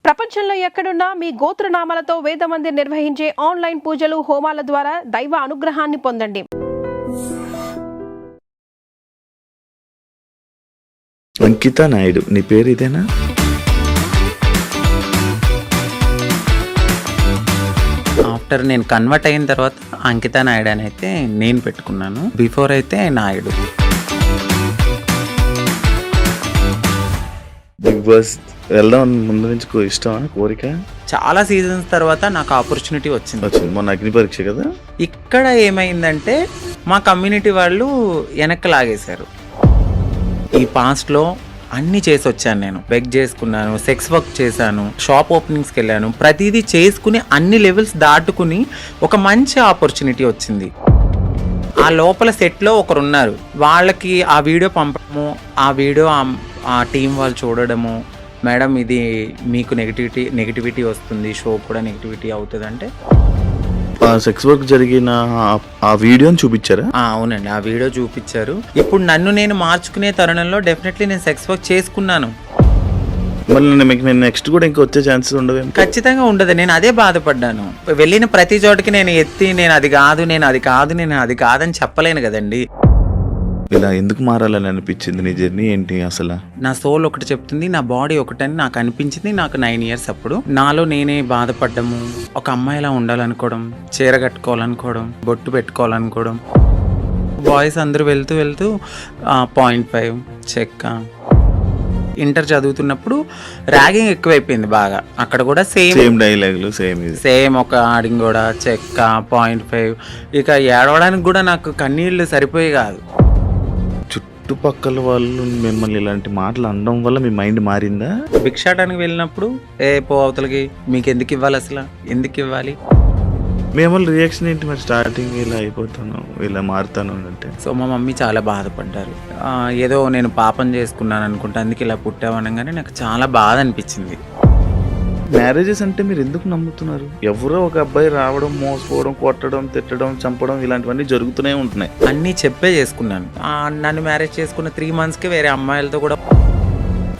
ప్రపంచంలో ఎక్కడున్నా మీ గోత్రనామాలతో వేదమందిర్ నిర్వహించే ఆన్లైన్ పూజలు హోమాల ద్వారా దైవ అనుగ్రహాన్ని పొందండి. అంకిత నాయుడు, నీ పేరు ఇదేనా? ఆఫ్టర్ నేను కన్వర్ట్ అయిన తర్వాత అంకిత నాయుడు అని అయితే నేను పెట్టుకున్నాను. బిఫోర్ అయితే నాయుడు. బిగ్ బాస్ వెళ్దాం ముందు నుంచి ఇష్టమా, కోరిక? చాలా సీజన్స్ తర్వాత నాకు ఆపర్చునిటీ వచ్చింది. మొన్న అగ్ని పరీక్ష కదా. ఇక్కడ ఏమైందంటే మా కమ్యూనిటీ వాళ్ళు వెనక్కి లాగేశారు. ఈ పాస్ట్లో అన్నీ చేసి వచ్చాను. నేను బెగ్ చేసుకున్నాను, సెక్స్ వర్క్ చేశాను, షాప్ ఓపెనింగ్స్కి వెళ్ళాను. ప్రతిదీ చేసుకుని అన్ని లెవెల్స్ దాటుకుని ఒక మంచి ఆపర్చునిటీ వచ్చింది. ఆ లోపల సెట్లో ఒకరు ఉన్నారు, వాళ్ళకి ఆ వీడియో పంపడము, ఆ వీడియో ఆ టీం వాళ్ళు చూడడము, మేడం ఇది మీకు నెగిటివిటీ వస్తుంది, షో కూడా నెగిటివిటీ అవుతుంది అంటే సెక్స్ వర్క్ జరిగిన ఆ వీడియోని చూపించారా? అవునండి, ఆ వీడియో చూపించారు. ఇప్పుడు నన్ను నేను మార్చుకునే తరుణంలో డెఫినెట్లీ నేను సెక్స్ వర్క్ చేసుకున్నాను. మళ్ళీ మీకు నేను నెక్స్ట్ కూడా ఇంకా వచ్చే ఛాన్సెస్ ఉండవు? ఖచ్చితంగా ఉండదు. నేను అదే బాధపడ్డాను. వెళ్ళిన ప్రతి చోటకి నేను ఎత్తి నేను అది కాదని చెప్పలేను కదండి. ఇలా ఎందుకు మారాలని అనిపించింది? నీ జర్నీ ఏంటి అసలు? నా సోల్ ఒకటి చెప్తుంది, నా బాడీ ఒకటని నాకు అనిపించింది. నాకు 9 years అప్పుడు నాలో నేనే బాధపడ్డము, ఒక అమ్మాయిలా ఉండాలనుకోవడం, చీర కట్టుకోవాలనుకోవడం, బొట్టు పెట్టుకోవాలనుకోవడం. బాయ్స్ అందరూ వెళ్తూ 0.5 చెక్క. ఇంటర్ చదువుతున్నప్పుడు ర్యాగింగ్ ఎక్కువైపోయింది బాగా. అక్కడ కూడా సేమ్ డైలాగులు, సేమ్ ఒక ఆడింగ్ కూడా చెక్క 0.5. ఇక ఏడవడానికి కూడా నాకు కన్నీళ్ళు సరిపోయి కాదు. చుట్టుపక్కల వాళ్ళు మిమ్మల్ని ఇలాంటి మాటలు అనడం వల్ల మీ మైండ్ మారిందా? భిక్షాటానికి వెళ్ళినప్పుడు పో అవతలకి, మీకు ఎందుకు ఇవ్వాలి, అసలు ఎందుకు ఇవ్వాలి? మేము రియాక్షన్ ఏంటి మరి? స్టార్టింగ్ ఇలా అయిపోతాను, ఇలా మారుతాను అంటే. సో మా మమ్మీ చాలా బాధపడ్డారు. ఏదో నేను పాపం చేసుకున్నాను అనుకుంటా, అందుకే ఇలా పుట్టావనగానే నాకు చాలా బాధ అనిపించింది. మ్యారేజెస్ అంటే మీరు ఎందుకు నమ్ముతున్నారు? ఎవరో ఒక అబ్బాయి రావడం, మోసపోవడం, కొట్టడం, తిట్టడం, చంపడం ఇలాంటివన్నీ జరుగుతూనే ఉంటున్నాయి. అన్నీ చెప్పే చేసుకున్నాను. నన్ను మ్యారేజ్ చేసుకున్న 3 monthsకే వేరే అమ్మాయిలతో కూడా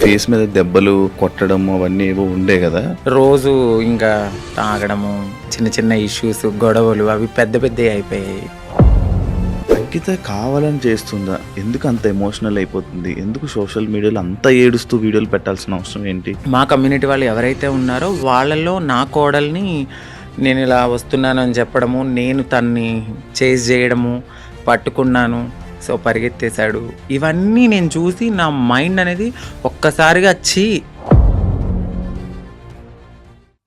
ఫేస్ మీద దెబ్బలు కొట్టడం అవన్నీ ఏవో ఉండే కదా. రోజు ఇంకా తాగడము, చిన్న ఇష్యూస్, గొడవలు అవి పెద్ద అయిపోయాయి. అంకిత కావాలని చేస్తుందా? ఎందుకు అంత ఎమోషనల్ అయిపోతుంది? ఎందుకు సోషల్ మీడియాలో అంత ఏడుస్తూ వీడియోలు పెట్టాల్సిన అవసరం ఏంటి? మా కమ్యూనిటీ వాళ్ళు ఎవరైతే ఉన్నారో వాళ్ళల్లో నా కోడల్ని నేను ఇలా వస్తున్నాను అని చెప్పడము, నేను తన్ని చేజ్ చేయడము, పట్టుకున్నాను, సో పరిగెత్తేశాడు, ఇవన్నీ నేను చూసి నా మైండ్ అనేది ఒక్కసారిగా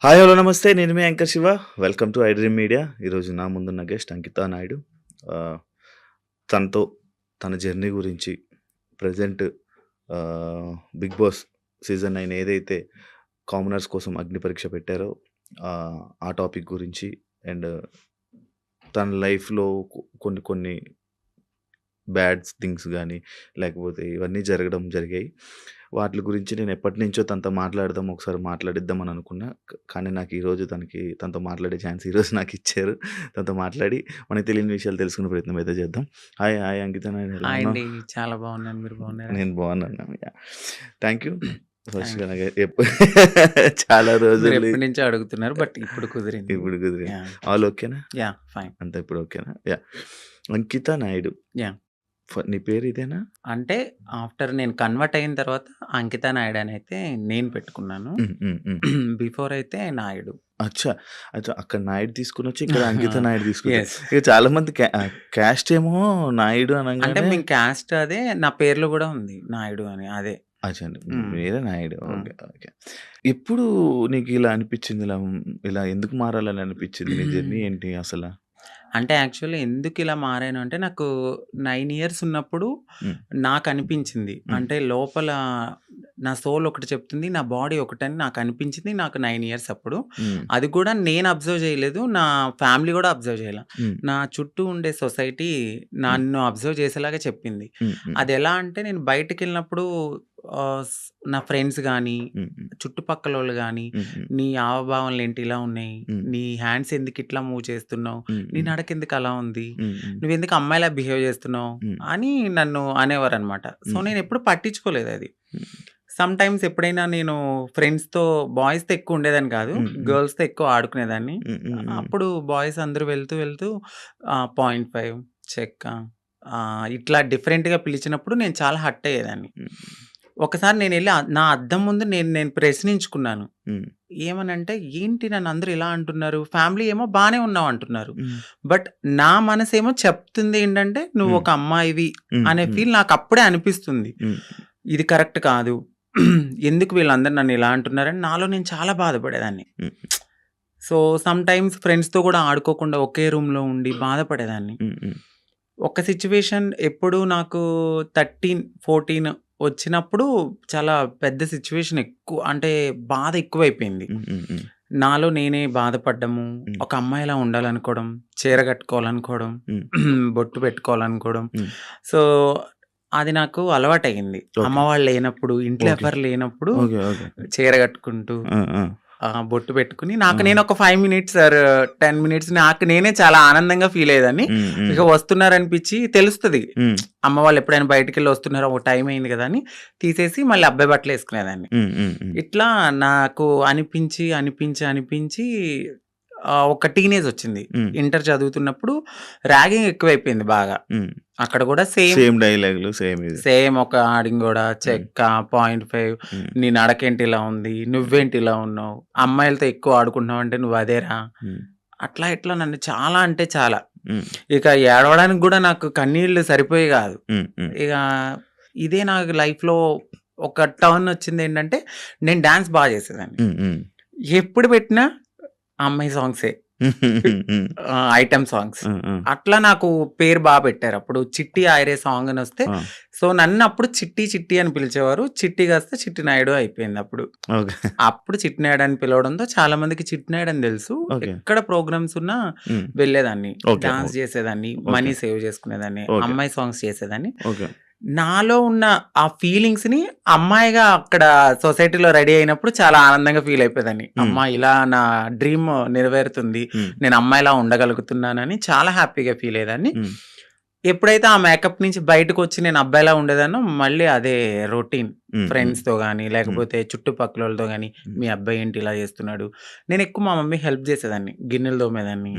హాయ్, హలో, నమస్తే. నేను మీ anchor Shiva. Welcome to iDream media. ఈరోజు నా ముందున్న గెస్ట్ అంకిత నాయుడు. తనతో తన జర్నీ గురించి, ప్రజెంట్ బిగ్ బాస్ సీజన్ 9 ఏదైతే కామనర్స్ కోసం అగ్ని పరీక్ష పెట్టారో ఆ టాపిక్ గురించి, అండ్ తన లైఫ్లో కొన్ని బ్యాడ్ థింగ్స్ కానీ లేకపోతే ఇవన్నీ జరిగాయి. వాటి గురించి నేను ఎప్పటి నుంచో తనతో ఒకసారి మాట్లాడిద్దామని అనుకున్నా. కానీ నాకు ఈరోజు తనతో మాట్లాడే ఛాన్స్ ఈరోజు నాకు ఇచ్చారు. తనతో మాట్లాడి మనకి తెలియని విషయాలు తెలుసుకునే ప్రయత్నం అయితే చేద్దాం. హాయ్ అంకిత నాయుడు. చాలా బాగున్నాను, మీరు బాగున్నారు? నేను బాగున్నాను. Thank you. చాలా రోజులు నుంచి అడుగుతున్నారు, బట్ ఇప్పుడు కుదిరింది. ఆల్ ఓకేనా? Yeah, fine. అంతా ఇప్పుడు ఓకేనా? యా. అంకిత నాయుడు, యా. నీ పేరు ఇదేనా? అంటే ఆఫ్టర్ నేను కన్వర్ట్ అయిన తర్వాత అంకిత నాయుడు అని అయితే నేను పెట్టుకున్నాను. బిఫోర్ అయితే నాయుడు. అచ్చా, అక్కడ నాయుడు తీసుకుని వచ్చి ఇక్కడ అంకిత నాయుడు తీసుకున్నారు. ఇక చాలా మంది క్యాస్ట్ ఏమో నాయుడు అంటే మీ క్యాస్ట్ అదే, నా పేర్లో కూడా ఉంది నాయుడు అని. అదే వేరే నాయుడు. ఓకే. ఎప్పుడు నీకు ఇలా అనిపించింది? ఇలా ఎందుకు మారాలని అనిపించింది? నీ జర్నీ ఏంటి అసలు? అంటే యాక్చువల్లీ ఎందుకు ఇలా మారాను అంటే, నాకు 9 years ఉన్నప్పుడు నాకు అనిపించింది. అంటే లోపల నా సోల్ ఒకటి చెప్తుంది, నా బాడీ ఒకటని నాకు అనిపించింది. నాకు 9 years అప్పుడు. అది కూడా నేను అబ్జర్వ్ చేయలేదు, నా ఫ్యామిలీ కూడా అబ్జర్వ్ చేయలే. నా చుట్టూ ఉండే సొసైటీ నన్ను అబ్జర్వ్ చేసేలాగా చెప్పింది. అది ఎలా అంటే, నేను బయటకు వెళ్ళినప్పుడు నా ఫ్రెండ్స్ కానీ, చుట్టుపక్కల వాళ్ళు కానీ, నీ హావభావాలు ఏంటి ఇలా ఉన్నాయి, నీ హ్యాండ్స్ ఎందుకు ఇట్లా మూవ్ చేస్తున్నావు, నీ నడక ఎందుకు అలా ఉంది, నువ్వెందుకు అమ్మాయిలా బిహేవ్ చేస్తున్నావు అని నన్ను అనేవారు అనమాట. సో నేను ఎప్పుడు పట్టించుకోలేదు అది. సమ్ టైమ్స్ ఎప్పుడైనా నేను ఫ్రెండ్స్‌తో బాయ్స్‌తో ఎక్కువ ఉండేదాన్ని కాదు. గర్ల్స్‌తో ఎక్కువ ఆడుకునేదాన్ని. అప్పుడు బాయ్స్ అందరూ వెళ్తూ 0.5 చెక్క ఇట్లా డిఫరెంట్‌గా పిలిచినప్పుడు నేను చాలా హర్ట్ అయ్యేదాన్ని. ఒకసారి నేనెళ్ళి నా అద్దం ముందు నేను ప్రశ్నించుకున్నాను. ఏమనంటే, ఏంటి నన్ను అందరూ ఇలా అంటున్నారు? ఫ్యామిలీ ఏమో బానే ఉన్నావు అంటున్నారు. బట్ నా మనసేమో చెప్తుంది ఏంటంటే, నువ్వు ఒక అమ్మాయివి అనే ఫీల్ నాకు అప్పుడే అనిపిస్తుంది. ఇది కరెక్ట్ కాదు. ఎందుకు వీళ్ళందరూ నన్ను ఇలా అంటున్నారని నాలో నేను చాలా బాధపడేదాన్ని. సో సమ్ టైమ్స్ ఫ్రెండ్స్‌తో కూడా ఆడుకోకుండా ఒకే రూమ్‌లో ఉండి బాధపడేదాన్ని. ఒక సిట్యుయేషన్ ఎప్పుడు నాకు 13, 14 వచ్చినప్పుడు చాలా పెద్ద సిట్యుయేషన్ ఎక్కువ అంటే బాధ ఎక్కువైపోయింది. నాలో నేనే బాధపడ్డము, ఒక అమ్మాయిలా ఉండాలనుకోవడం, చీర కట్టుకోవాలనుకోవడం, బొట్టు పెట్టుకోవాలనుకోవడం. సో అది నాకు అలవాటయింది. అమ్మ వాళ్ళు లేనప్పుడు, ఇంట్లో ఎవరు లేనప్పుడు చీర కట్టుకుంటూ బొట్టు పెట్టుకుని నాకు నేను ఒక 5 మినిట్స్ ఆర్ 10 మినిట్స్ నాకు నేనే చాలా ఆనందంగా ఫీల్ అయ్యేదాన్ని. ఇక వస్తున్నారనిపించి తెలుస్తుంది అమ్మ వాళ్ళు ఎప్పుడైనా బయటికి వెళ్ళి వస్తున్నారో ఒక టైం అయింది కదా అని తీసేసి మళ్ళీ అబ్బాయి బట్టలు వేసుకునేదాన్ని. ఇట్లా నాకు అనిపించి ఒక టీనేజ్ వచ్చింది. ఇంటర్ చదువుతున్నప్పుడు ర్యాగింగ్ ఎక్కువైపోయింది బాగా. అక్కడ కూడా సేమ్ డైలాగులు సేమ్ ఒక ఆడింగ్ కూడా చెక్క 0.5 నీ నడకేంటి ఇలా ఉంది, నువ్వేంటి ఇలా ఉన్నావు, అమ్మాయిలతో ఎక్కువ ఆడుకుంటున్నావు అంటే నువ్వు అదేరా, అట్లా ఇట్లా నన్ను చాలా అంటే చాలా ఇక ఏడవడానికి కూడా నాకు కన్నీళ్లు సరిపోయి కాదు. ఇక ఇదే నాకు లైఫ్ లో ఒక టర్న్ వచ్చింది ఏంటంటే నేను డాన్స్ బాగా చేసేదాన్ని. ఎప్పుడు పెట్టినా అమ్మాయి సాంగ్సే, ఐటమ్ సాంగ్స్. అట్లా నాకు పేరు బాగా పెట్టారు. అప్పుడు చిట్టి ఆయరే సాంగ్ అని వస్తే సో నన్ను అప్పుడు చిట్టి అని పిలిచేవారు. చిట్టి కాస్తే చిట్టి నాయుడు అయిపోయింది. అప్పుడు చిట్టి నాయుడు అని పిలవడంతో చాలా మందికి చిట్టి నాయుడు అని తెలుసు. ఎక్కడ ప్రోగ్రామ్స్ ఉన్నా వెళ్ళేదాన్ని, డాన్స్ చేసేదాన్ని, మనీ సేవ్ చేసుకునేదాన్ని, అమ్మాయి సాంగ్స్ చేసేదాన్ని. నాలో ఉన్న ఆ ఫీలింగ్స్ ని అమ్మాయిగా అక్కడ సొసైటీలో రెడీ అయినప్పుడు చాలా ఆనందంగా ఫీల్ అయిపోయేదాన్ని. అమ్మా ఇలా నా డ్రీమ్ నెరవేరుతుంది, నేను అమ్మాయిలా ఉండగలుగుతున్నానని చాలా హ్యాపీగా ఫీల్ అయ్యేదాన్ని. ఎప్పుడైతే ఆ మేకప్ నుంచి బయటకు వచ్చి నేను అబ్బాయిలా ఉండేదానో మళ్ళీ అదే రొటీన్ ఫ్రెండ్స్ తో గానీ లేకపోతే చుట్టుపక్కల వాళ్ళతో గానీ, మీ అబ్బాయి ఏంటి ఇలా చేస్తున్నాడు. నేను ఎక్కువ మా మమ్మీ హెల్ప్ చేసేదాన్ని, గిన్నెలు తోమేదాన్ని,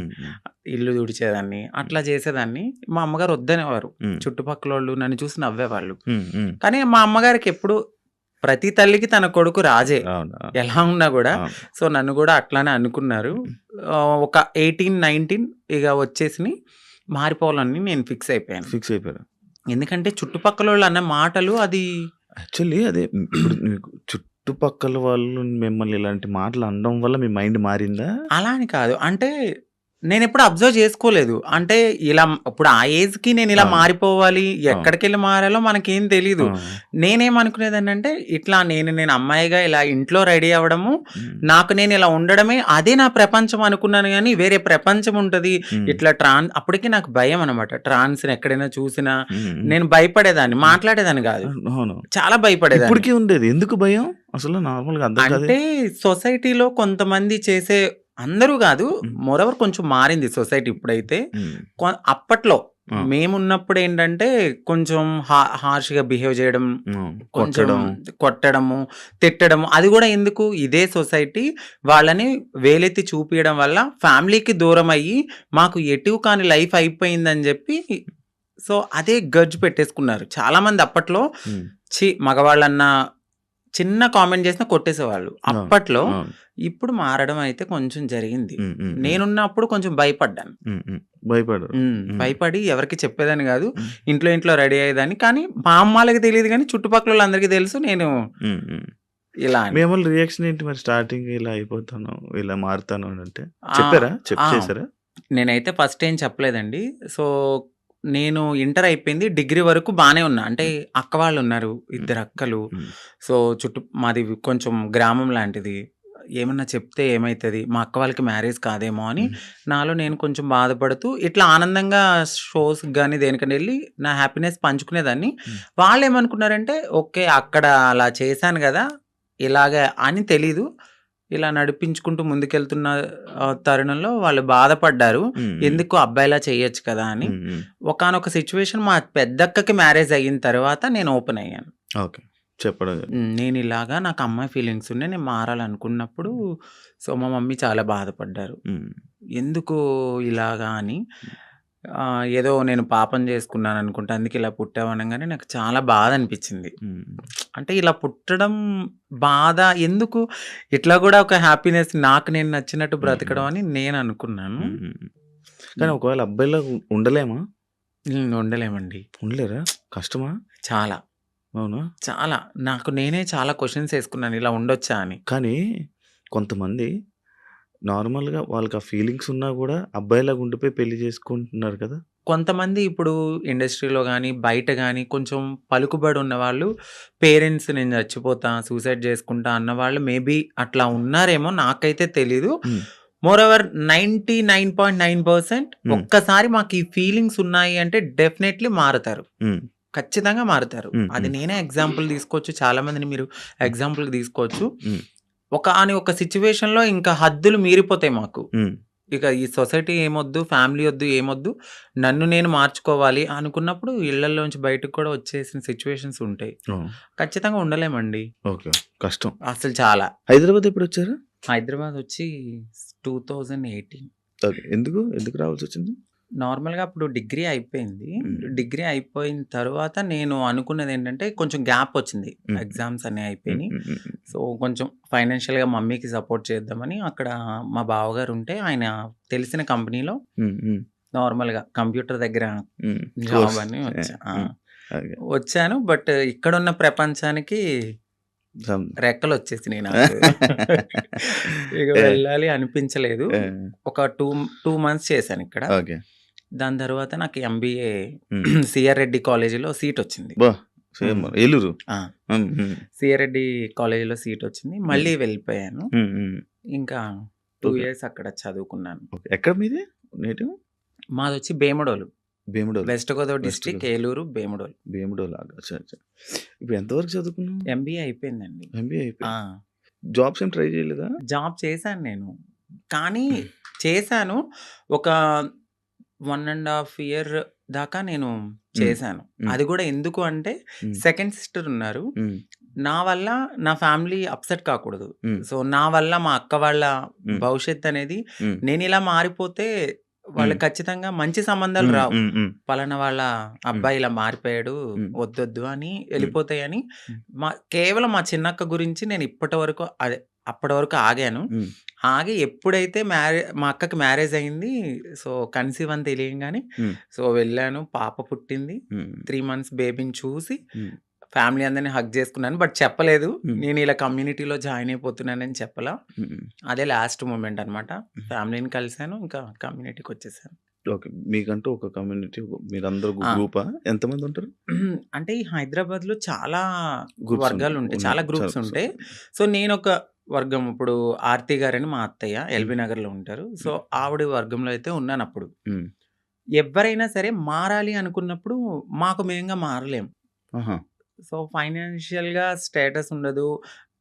ఇల్లు తుడిచేదాన్ని, అట్లా చేసేదాన్ని. మా అమ్మగారు వద్దనేవారు. చుట్టుపక్కల వాళ్ళు నన్ను చూసి నవ్వేవాళ్ళు. కానీ మా అమ్మగారికి ఎప్పుడు ప్రతి తల్లికి తన కొడుకు రాజే ఎలా ఉన్నా కూడా. సో నన్ను కూడా అట్లానే అనుకున్నారు. ఒక 18, 19 ఇక వచ్చేసి మారిపోవాలని నేను ఫిక్స్ అయిపోయాను. ఎందుకంటే చుట్టుపక్కల వాళ్ళు అన్న మాటలు అది యాక్చువల్లీ అదే ఇప్పుడు మీకు చుట్టుపక్కల వాళ్ళు మిమ్మల్ని ఇలాంటి మాటలు అనడం వల్ల మీ మైండ్ మారిందా? అలా అని కాదు, అంటే నేను ఎప్పుడు అబ్జర్వ్ చేసుకోలేదు. అంటే ఇలా ఇప్పుడు ఆ ఏజ్ కి నేను ఇలా మారిపోవాలి, ఎక్కడికి వెళ్ళి మారాలో మనకేం తెలీదు. నేనేమనుకునేదాన్ని అంటే ఇట్లా నేను అమ్మాయిగా ఇలా ఇంట్లో రెడీ అవ్వడము, నాకు నేను ఇలా ఉండడమే అదే నా ప్రపంచం అనుకున్నాను. కానీ వేరే ప్రపంచం ఉంటది ఇట్లా అప్పటికి నాకు భయం అనమాట. ట్రాన్స్ ఎక్కడైనా చూసినా నేను భయపడేదాన్ని, మాట్లాడేదాన్ని కాదు, చాలా భయపడేదాన్ని. ఇప్పటికీ ఉండేది. ఎందుకు భయం అసలు? నార్మల్గా అంటే సొసైటీలో కొంతమంది చేసే, అందరూ కాదు, మోరవర్ కొంచెం మారింది సొసైటీ ఇప్పుడైతే. అప్పట్లో మేమున్నప్పుడు ఏంటంటే కొంచెం హార్ష్గా బిహేవ్ చేయడం, కొంచెం కొట్టడము, తిట్టడము, అది కూడా ఎందుకు, ఇదే సొసైటీ వాళ్ళని వేలెత్తి చూపించడం వల్ల ఫ్యామిలీకి దూరం అయ్యి మాకు ఎటు కాని లైఫ్ అయిపోయిందని చెప్పి సో అదే గడ్జ్ పెట్టేసుకున్నారు చాలా మంది. అప్పట్లో మగవాళ్ళన్నా చిన్న కామెంట్ చేసినా కొట్టేసేవాళ్ళు అప్పట్లో. ఇప్పుడు మారడం అయితే కొంచెం జరిగింది. నేనున్నప్పుడు కొంచెం భయపడి ఎవరికి చెప్పేదాన్ని కాదు, ఇంట్లో రెడీ అయ్యేదాన్ని. కానీ మా అమ్మాలకి తెలియదు, కానీ చుట్టుపక్కల వాళ్ళందరికీ తెలుసు నేను ఇలా. మేము రియాక్షన్ ఏంటి మరి? స్టార్టింగ్ ఇలా అయిపోతాను, ఇలా మారుతాను అంటే చెప్పారా? నేనైతే ఫస్ట్ ఏం చెప్పలేదండి. సో నేను ఇంటర్ అయిపోయింది, డిగ్రీ వరకు బానే ఉన్నా. అంటే అక్క వాళ్ళు ఉన్నారు, 2 అక్కలు. సో మాది కొంచెం గ్రామం లాంటిది, ఏమన్నా చెప్తే ఏమైతుంది, మా అక్క వాళ్ళకి మ్యారేజ్ కాదేమో అని నాలో నేను కొంచెం బాధపడుతూ ఇట్లా ఆనందంగా షోస్ కానీ దేనికని వెళ్ళి నా హ్యాపీనెస్ పంచుకునేదాన్ని. వాళ్ళు ఏమనుకున్నారంటే ఓకే అక్కడ అలా చేశాను కదా ఇలాగే అని తెలీదు, ఇలా నడిపించుకుంటూ ముందుకెళ్తున్న తరుణంలో వాళ్ళు బాధపడ్డారు, ఎందుకు అబ్బాయిలా చేయొచ్చు కదా అని. ఒకానొక సిచ్యువేషన్ మా పెద్దక్కకి మ్యారేజ్ అయిన తర్వాత నేను ఓపెన్ అయ్యాను. చెప్పడం. నేనిలాగా నాకు అమ్మాయి ఫీలింగ్స్ ఉన్నాయి. నేను మారాలనుకున్నప్పుడు సో, మా మమ్మీ చాలా బాధపడ్డారు. హ్మ్. ఎందుకు ఇలాగా అని. ఏదో నేను పాపం చేసుకున్నాననుకుంటా. అందుకే ఇలా పుట్టావు అనంగానే నాకు చాలా బాధ అనిపించింది. హ్మ్. అంటే ఇలా పుట్టడం బాధ ఎందుకు? ఇట్లా కూడా ఒక హ్యాపీనెస్ నాకు నేను నచ్చినట్టు బ్రతకడం అని నేను అనుకున్నాను. హ్మ్. కానీ ఒకవేళ అబ్బాయిలాగా ఉండలేమా? ఉండలేమండి. ఉండలేరా? కష్టమా? చాలా. అవునా? చాలా. నాకు నేనే చాలా క్వెషన్స్ ఏసుకున్నాను ఇలా ఉండొచ్చా అని. కానీ కొంతమంది నార్మల్‌గా వాళ్ళకి ఆ ఫీలింగ్స్ ఉన్నా గూడా అబ్బాయిలాగా ఉండిపోయి పెళ్లి చేసుకుంటున్నారు కదా! కొంతమంది ఇప్పుడు ఇండస్ట్రీలో గాని, బయట గాని కొంచెం పలుకుబడి ఉన్నవాళ్ళు పేరెంట్స్ నేను చచ్చిపోతా, సూసైడ్ చేసుకుంటా అన్నవాళ్ళు మేబీ అట్లా ఉన్నారేమో నాకైతే తెలీదు. హ్మ్. మోరోవర్ 99.9% హ్మ్. ఒక్కసారి మాకు ఈ ఫీలింగ్స్ ఉన్నాయి అంటే డెఫినైట్‌లీ మారతారు. హ్మ్. ఖచ్చితంగా మారతారు. హ్మ్. అది హ్మ్. నేనే ఎగ్జాంపుల్ తీసుకోవచ్చు. చాలా మందిని మీరు ఎగ్జాంపుల్‌కి తీసుకోవచ్చు. హ్మ్. ఒకానొక సిట్యుయేషన్‌లో ఇంకా హద్దులు మీరిపోతాయి మాకు. హ్మ్. ఇక ఈ సొసైటీ ఏమొద్దు, ఫ్యామిలీ ఒద్దు, ఏమొద్దు. నన్ను నేను మార్చుకోవాలి అనుకున్నప్పుడు ఇళ్లల్లోంచి బయటకి కూడా వచ్చేసిన సిట్యుయేషన్స్ ఉంటాయి. ఓహ్! ఖచ్చితంగా ఉండలేమండి. ఓకే. కష్టం. అసలు చాలా. హైదరాబాద్ ఎప్పుడొచ్చారు? హైదరాబాద్ వచ్చి 2018 ఓకే. ఎందుకు? ఎందుకు రావాల్సొచ్చింది? నార్మల్‌గా అప్పుడు డిగ్రీ అయిపోయింది. హ్మ్. డిగ్రీ అయిపోయిన తర్వాత నేను అనుకున్నదేంటంటే కొంచెం గ్యాప్ వచ్చింది. హ్మ్. ఎగ్జామ్స్ అన్నీ హ్మ్. అయిపోయినాయి. హ్మ్. హ్మ్. హ్మ్. సో, కొంచెం ఫైనాన్షియల్‌గా మమ్మీకి సపోర్ట్ చేద్దామని అక్కడ మా బావగారు ఉంటే ఆయన తెలిసిన కంపెనీలో హ్మ్. హ్మ్. నార్మల్‌గా కంప్యూటర్ దగ్గర హ్మ్. Job course. అని వచ్చా. హ్మ్. ఓకే. వచ్చాను. బట్ ఇక్కడున్న ప్రపంచానికి సమ్ రెక్కలొచ్చేసినాయి నాకు. ఇక ఏ వెళ్ళాలి అనిపించలేదు. ఏ ఒక 2 మంత్స్ చేశానిక్కడ. ఓకే. దాని తర్వాత నాకు ఎంబీఏ హ్మ్. సిఆర్ రెడ్డి కాలేజీలో సీటొచ్చింది. అబ్బా! సేమ్ హ్మ్. ఏలూరు. ఆ! హ్మ్. హ్మ్. సిఆర్ రెడ్డి కాలేజీలో సీటొచ్చింది. హ్మ్. మళ్ళీ వెళ్ళిపోయాను. హ్మ్. హ్మ్. ఇంకా 2 ఓకే. ఇయర్స్ అక్కడ చదువుకున్నాను. ఓకే. ఎక్కడ మీది నేటివ్? మాదొచ్చి Bhimadole. Bhimadole. West Godavari west district Godavari. Eluru, Bhimadole. Bhimadole. అచ్చా! అచ్చా! ఇప్పుడు ఎంతవరకు చదువుకున్నావు? ఎంబీఏ అయిపోయిందండి. ఎంబీఏ ఆ! అయిపోయింది. జాబ్స్ ఏం ట్రై చేయలేదా? జాబ్ చేశాను నేను. కానీ చేశాను. ఒక 1 ½ ఇయర్ దాకా నేను హ్మ్. చేశాను. హ్మ్. అది గూడా ఎందుకు అంటే హ్మ్. సెకండ్ సిస్టర్ ఉన్నారు. హ్మ్. నా వల్ల నా ఫ్యామిలీ అప్‌సెట్ కాకూడదు. హ్మ్. సో, నా వల్ల మా అక్క వాళ్ళ హ్మ్. భవిష్యత్తనేది హ్మ్. నేనిలా మారిపోతే హ్మ్. వాళ్ళకి ఖచ్చితంగా మంచి సంబంధాలు హ్మ్. రావు. హ్మ్. హ్మ్. పలానా వాళ్ళ హ్మ్. అబ్బాయి ఇలా మారిపోయాడు. హ్మ్. వద్దొద్దు అని హ్మ్. ఎళ్ళిపోతాయని హ్మ్. కేవలం మా చిన్నక్క గురించి నేను ఇప్పటి వరకు అప్పటి వరకు ఆగాను. హ్మ్. ఆగి ఎప్పుడైతే మా అక్కకి మ్యారేజ్ అయింది. సో, కన్సీవ్ అని తెలియంగానే హ్మ్. సో, వెళ్ళాను. పాప పుట్టింది. హ్మ్. 3 మంత్స్ బేబీని చూసి హ్మ్. ఫ్యామిలీ అందరిని హగ్ చేసుకున్నాను. బట్ చెప్పలేదు. హ్మ్. నేను ఇలా కమ్యూనిటీలో జాయిన్ అయిపోతున్నానని చెప్పలా. హ్మ్. అదే లాస్ట్ మూమెంట్ అనమాట. హ్మ్. ఫ్యామిలీని కలిసాను. ఇంకా కమ్యూనిటీకొచ్చేసాను. ఓకే. మీకంటూ ఒక కమ్యూనిటీ మీరందరూ ఆ! గ్రూపా? ఎంతమంది ఉంటారు? అంటే ఈ హైదరాబాద్‌లో చాలా గ్రూప్స్ వర్గాలుంటాయి. చాలా ఉన్నారు. గ్రూప్స్ ఉంటాయి. సో, నేనొక వర్గం ఇప్పుడు ఆర్తి గారని మా అత్తయ్య హ్మ్. ఎల్బీ నగర్‌లో ఉంటారు. సో, హ్మ్. ఆవిడ వర్గంలో అయితే ఉన్నానప్పుడు. హ్మ్. ఎవ్వరైనా సరే మారాలి అనుకున్నప్పుడు మాకు మేముగా మారలేం. ఆహా! సో, ఫైనాన్షియల్‌గా స్టేటస్ ఉండదు.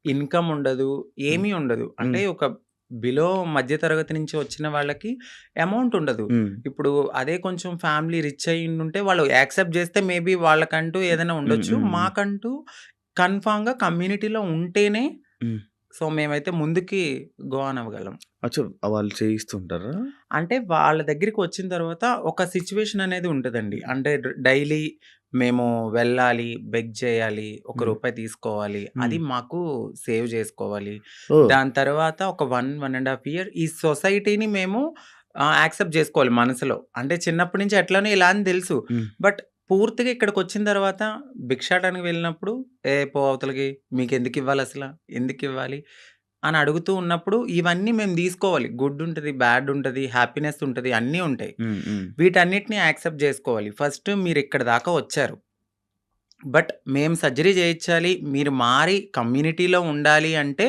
ఇన్‌కమ్ ఉండదు. హ్మ్. ఏమీ ఉండదు. అంటే హ్మ్. ఒక బిలో మధ్య తరగతి నుంచి వచ్చిన వాళ్ళకి అమౌంట్ ఉండదు. హ్మ్. ఇప్పుడు అదే కొంచెం ఫ్యామిలీ రిచ్ అయ్యుండుంటే వాళ్ళు యాక్సెప్ట్ చేస్తే మేబీ వాళ్ళకంటూ ఏదైనా హ్మ్. ఉండొచ్చు. హ్మ్. హ్మ్. మాకంటూ కన్ఫర్మ్‌గా కమ్యూనిటీలో ఉంటేనే హ్మ్. సో, మేమైతే ముందుకి గో ఆన్ అవ్వగలం. అచ్చా! వాళ్ళు చేయిస్తుంటారా? అంటే వాళ్ళ దగ్గరికొచ్చిన తర్వాత ఒక సిట్యుయేషన్ అనేది ఉంటదండి. అంటే డైలీ మేము వెళ్ళాలి, బెగ్ చేయాలి, ఒక హ్మ్. రూపాయి తీసుకోవాలి. హ్మ్. అది మాకు సేవ్ చేసుకోవాలి. ఓహ్! దాని తర్వాత ఒక 1 ½ ఇయర్ ఈ సొసైటీని మేము యాక్సెప్ట్ జేసుకోవాలి మనసులో. అంటే చిన్నప్పటి నుంచి ఎట్లనో ఇలా అని తెలుసు. హ్మ్. బట్ పూర్తిగా ఇక్కడికొచ్చిన తర్వాత భిక్షాటనకి వెళ్ళినప్పుడు, "ఏ పో అవతలకి మీకెందుకివ్వాలసల? ఎందుకివ్వాలి?" అని అడుగుతూ ఉన్నప్పుడు ఇవన్నీ మేము తీసుకోవాలి. గుడ్ ఉంటది, బ్యాడ్ ఉంటది, హ్యాపీనెస్ ఉంటది, అన్నీ ఉంటాయి. హ్మ్. హ్మ్. వీటన్నిటిని యాక్సెప్ట్ జేసుకోవాలి. ఫస్ట్ మీరిక్కడి దాకా వచ్చారు. బట్ మేము సర్జరీ చేయించాలి, మీరు మారి కమ్యూనిటీలో ఉండాలి అంటే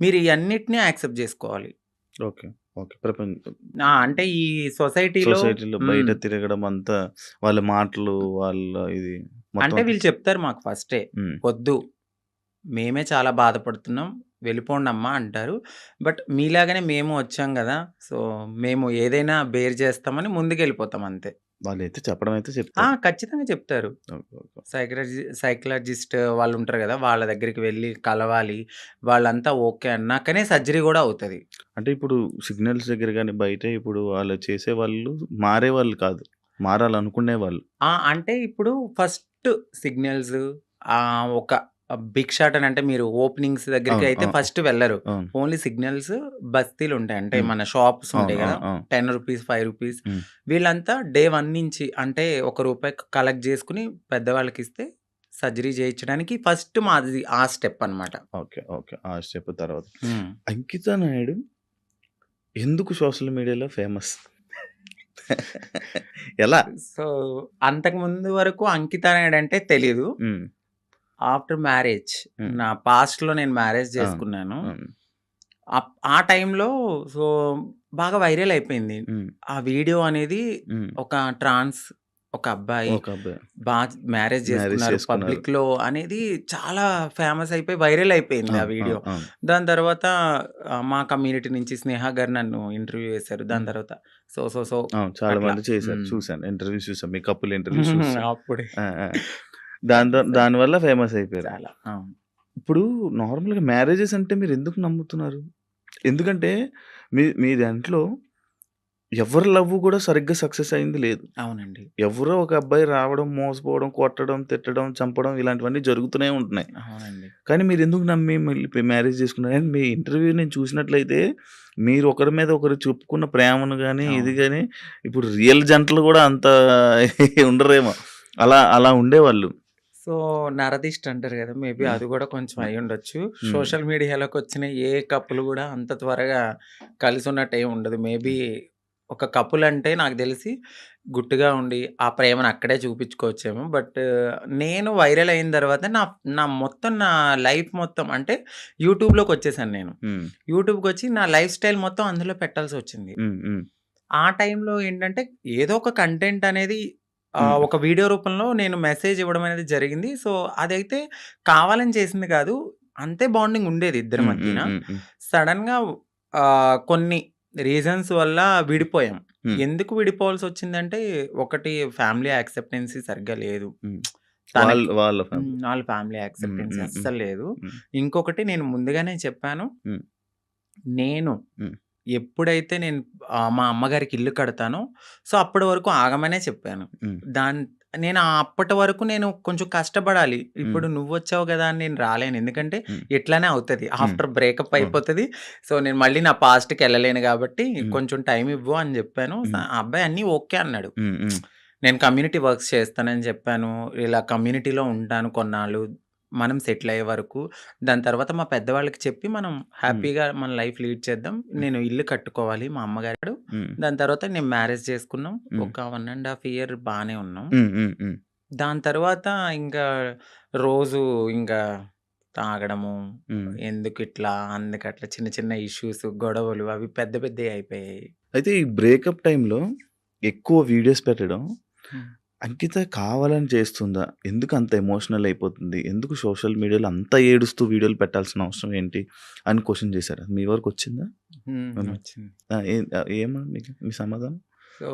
మీరు ఇయన్నిటిని యాక్సెప్ట్ జేసుకోవాలి. ఓకే. ఓకే. ప్రపంచం అంటే ఈ సొసైటీలో సొసైటీలో బయట హ్మ్. తిరగడం అంతా వాళ్ళ మాటలు, వాళ్ళ ఇది మొత్తం అంటే అంతా వీళ్ళు చెప్తారు మాకు ఫస్టే. హ్మ్. "వద్దు, మేమే చాలా బాధపడుతున్నాం. వెళ్ళిపోండమ్మా" అంటారు. బట్ మీలాగానే మేము వచ్చాం గదా! సో, మేము ఏదైనా బేర్ చేస్తామని ముందుకెళ్ళిపోతాం అంతే. వాళ్ళైతే చెప్పడం అయితే చెప్తారు. ఖచ్చితంగా చెప్తారు. ఓకే. ఓకే. సైకలాజిస్ట్ వాళ్ళు ఉంటారు గదా! వాళ్ళ దగ్గరికి వెళ్లి కలవాలి. వాళ్ళంతా ఓకే అన్నాకనే సర్జరీ గూడా అవుతది. అంటే ఇప్పుడు సిగ్నల్స్ దగ్గర గాని, బయట ఇప్పుడు వాళ్ళు చేసేవాళ్ళు మారేవాళ్ళు కాదు. మారాలనుకునేవాళ్ళు. అంటే ఇప్పుడు ఫస్ట్ సిగ్నల్స్ ఒక బిగ్ షాట్ అని అంటే మీరు ఓపెనింగ్స్ దగ్గరికి అవును. అయితే అవును. ఫస్ట్ వెళ్లరు. అవును. ఓన్లీ సిగ్నల్స్ బస్తీలుంటాయి. అంటే హ్మ్. మన షాప్స్ అవును. ఉంటాయి గదా! అవును. అవును. 10 రూపీస్, 5 రూపీస్ హ్మ్. వీళ్ళంతా డే 1 నుంచి అంటే రూ. 1 కలెక్ట్ జేసుకొని పెద్దవాళ్ళకిస్తే సర్జరీ చేయించడానికి ఫస్ట్ మాది ఆ స్టెప్ అన్నమాట. ఓకే. ఓకే. ఆ స్టెప్ తర్వాత. హ్మ్. అంకిత నాయుడు ఎందుకు సోషల్ మీడియాలో ఫేమస్? ఎలా? సో, అంతకుముందు వరకు అంకిత నాయుడు అంటే తెలీదు. హ్మ్. ఆఫ్టర్ మ్యారేజ్ హ్మ్. నా పాస్ట్‌లో నేను మ్యారేజ్ అవును. చేసుకున్నాను. అవును. ఆ టైంలో సో, బాగా వైరల్ అయిపోయింది. హ్మ్. ఆ వీడియో అనేది హ్మ్. ఒక ట్రాన్స్ ఒక అబ్బాయి ఒక అబ్బాయి బా మ్యారేజ్ మ్యారేజ్ చేసుకున్నారు చేసుకున్నారు. పబ్లిక్‌లో అనేది చాలా ఫేమస్ అయిపోయి వైరల్ అయిపోయింది ఆ అవును. వీడియో. అవును. అవును. దాని తర్వాత మా కమ్యూనిటీ నుంచి స్నేహ గారు నన్ను ఇంటర్వ్యూ చేశారు. దాని హ్మ్. తర్వాత సో అవును. చాలా అట్లా. మంది చేశారు. హ్మ్. చూసాను. ఇంటర్వ్యూస్ చూసాను. మీ కపుల్ ఇంటర్వ్యూస్ చూసాను. అప్పుడే ఆ! ఆ! దానివల్ల ఫేమస్ అయిపోయారు. చాలా. అవును. ఇప్పుడు నార్మల్‌గా మ్యారేజెస్ అంటే మీరెందుకు నమ్ముతున్నారు? ఎందుకంటే మీ దాంట్లో ఎవరి లవ్ కూడా సరిగ్గా సక్సెస్ అయింది లేదు. అవునండి. ఎవరో ఒక అబ్బాయి రావడం, మోసపోవడం, కొట్టడం, తిట్టడం, చంపడం ఇలాంటివన్నీ జరుగుతూనే ఉంటున్నాయి. అవునండి. కానీ మీరెందుకు నమ్మి మళ్ళీ మ్యారేజ్ చేసుకున్నారు? అండ్ మీ ఇంటర్వ్యూ నేను చూసినట్లయితే మీరు ఒకరి మీద ఒకరు చెప్పుకున్న ప్రేమను గాని, ఇది అవును. గాని ఇప్పుడు రియల్ జంటలు కూడా అంత ఉండరేమో. అలా ఉండేవాళ్ళు. సో, నరదిష్టి అంటారు గదా! మేబీ హ్మ్. అది గూడా కొంచెం హ్మ్. అయ్యుండొచ్చు. హ్మ్. సోషల్ మీడియాలోకొచ్చిన ఏ కపుల్ గూడా అంత త్వరగా కలిసున్నట్టేం ఉండదు. మేబీ ఒక కపుల్ అంటే నాకు దెలిసి గుట్టుగా ఉండి, ఆ ప్రేమను అక్కడే చూపించుకోవచ్చేమో. బట్ నేను వైరల్ అయిన తర్వాత నా మొత్తం నా లైఫ్ మొత్తం అంటే యూట్యూబ్‌లోకొచ్చేసాను నేను. హ్మ్. యూట్యూబ్‌కొచ్చి నా లైఫ్ స్టైల్ మొత్తం అందులో పెట్టాల్సొచ్చింది. హ్మ్. హ్మ్. ఆ టైంలో ఏంటంటే ఏదో ఒక కంటెంట్ అనేది హ్మ్. ఒక వీడియో రూపంలో నేను మెసేజ్ ఇవ్వడం అనేది జరిగింది. సో, అదైతే కావాలని చేసింది కాదు. అంతే బాండింగ్ ఉండేది ఇద్దరి హ్మ్. హ్మ్. మధ్యన. హ్మ్. హ్మ్. సడెన్‌గా కొన్ని రీజన్స్ వల్ల విడిపోయాం. హ్మ్. ఎందుకు విడిపోవాల్సొచ్చిందంటే ఒకటి ఫ్యామిలీ యాక్సెప్టెన్సీ సరిగ్గా లేదు. హ్మ్. తనకి వాళ్ళ ఫ్యామిలీ. వాళ్ళ ఫ్యామిలీ హ్మ్. యాక్సెప్టెన్సీ హ్మ్. హ్మ్. అస్సలు లేదు. హ్మ్. ఇంకొకటి నేను ముందుగానే చెప్పాను. హ్మ్. నేను హ్మ్. ఎప్పుడైతే నేను మా అమ్మగారికి ఇల్లు కడతానో, సో, అప్పటి వరకు ఆగమనే చెప్పాను. హ్మ్. నేను అప్పటి వరకు నేను కొంచెం కష్టపడాలి. హ్మ్. ఇప్పుడు నువ్వొచ్చావు గదా! అని నేను రాలేను. ఎందుకంటే హ్మ్. ఇట్లనే అవుతది. హ్మ్. ఆఫ్టర్ బ్రేకప్ అవును. అయిపోతది. సో, నేను మళ్ళీ నా పాస్ట్‌కెళ్ళలేను గాబట్టి హ్మ్. కొంచెం టైమ్ ఇవ్వు అని జెప్పాను. హ్మ్. ఆ అబ్బాయి అన్నీ ఓకే అన్నాడు. హ్మ్. హ్మ్. నేను కమ్యూనిటీ వర్క్స్ చేస్తానని చెప్పాను. ఇలా కమ్యూనిటీలో ఉంటాను కొన్నాళ్ళు. మనం సెటిల్ అయ్యే వరకు. దాని తర్వాత మా పెద్దవాళ్ళకి చెప్పి మనం హ్మ్. హ్యాపీగా మన లైఫ్ లీడ్ చేద్దాం. హ్మ్. నేను ఇల్లు కట్టుకోవాలి మా అమ్మగారు. హ్మ్. దాని తర్వాత నేను మ్యారేజ్ చేసుకున్నాం. హ్మ్. ఒక 1 ½ ఇయర్ బానే ఉన్నాం. హ్మ్. హ్మ్. హ్మ్. దాని తర్వాత ఇంకా రోజు ఇంకా తాగడము, హ్మ్. ఎందుకిట్లా, అందుకట్లా చిన్న చిన్న ఇష్యూస్, గొడవలు అవి పెద్ద పెద్దయి అయిపోయాయి. అయితే ఈ బ్రేకప్ టైమ్‌లో ఎక్కువ వీడియోస్ పెట్టడం హ్మ్. అంకిత కావాలని చేస్తుందా? ఎందుకు అంత ఎమోషనల్ అయిపోతుంది? ఎందుకు సోషల్ మీడియాలో అంత ఏడుస్తూ వీడియోలు పెట్టాల్సిన అవసరం ఏంటి? అని క్వెషన్ చేసారా? మీ వరకొచ్చిందా? హ్మ్. వచ్చింది. ఆ! ఏమని మీ సమాధానం? సో,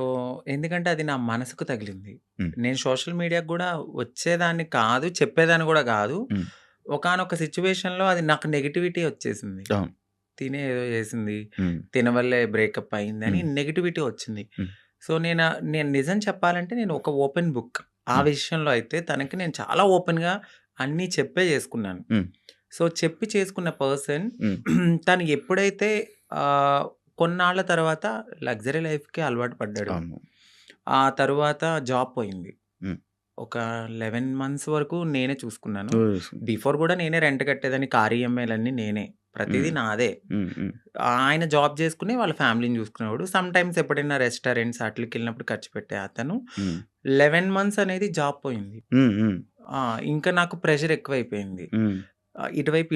ఎందుకంటే అది నా మనసుకు తగిలింది. హ్మ్. నేను సోషల్ మీడియాకి గూడా వచ్చేదాన్ని కాదు, చెప్పేదాన్ని గూడా గాదు. హ్మ్. ఒకానొక సిట్యుయేషన్‌లో అది నాకు నెగటివిటీ వచ్చేసింది. అవును. తినే ఏదో చేసింది. హ్మ్. తిన వల్లే బ్రేకప్ అయిందని హ్మ్. నెగటివిటీ వచ్చింది. హ్మ్. సో, నేను నిజం చెప్పాలంటే నేను ఒక ఓపెన్ బుక్. ఆ హ్మ్. విషయంలో అయితే తనకి నేను చాలా ఓపెన్‌గా అన్నీ చెప్పే చేసుకున్నాను. హ్మ్. సో, చెప్పి చేసుకున్న పర్సన్ హ్మ్. తను ఎప్పుడైతే ఆహ్, కొన్నాళ్ళ తర్వాత లగ్జరీ లైఫ్‌కి అలవాటు పడ్డాడు. అవును. ఆ తరువాత జాబ్ పోయింది. హ్మ్. ఒక 11 మంత్స్ వరకు నేనే చూసుకున్నాను. ఓహ్! బిఫోర్ గూడా నేనే రెంట్ కట్టేదాన్ని. కార్ ఈఎంఐలన్నీ నేనే. ప్రతీదీ హ్మ్. నాదే. హ్మ్. హ్మ్. ఆయన జాబ్ చేసుకొని వాళ్ళ ఫ్యామిలీని చూసుకునేవాడు. సమ్‌టైమ్స్ ఎప్పుడైనా రెస్టారెంట్స్ ఆటిలకెళ్ళినప్పుడు ఖర్చు పెట్టే అతను. హ్మ్. 11 మంత్స్ అనేది జాబ్ పోయింది. హ్మ్. హ్మ్. ఆ! ఇంకా నాకు ప్రెషర్ ఎక్కువైపోయింది. హ్మ్. ఇటువైపు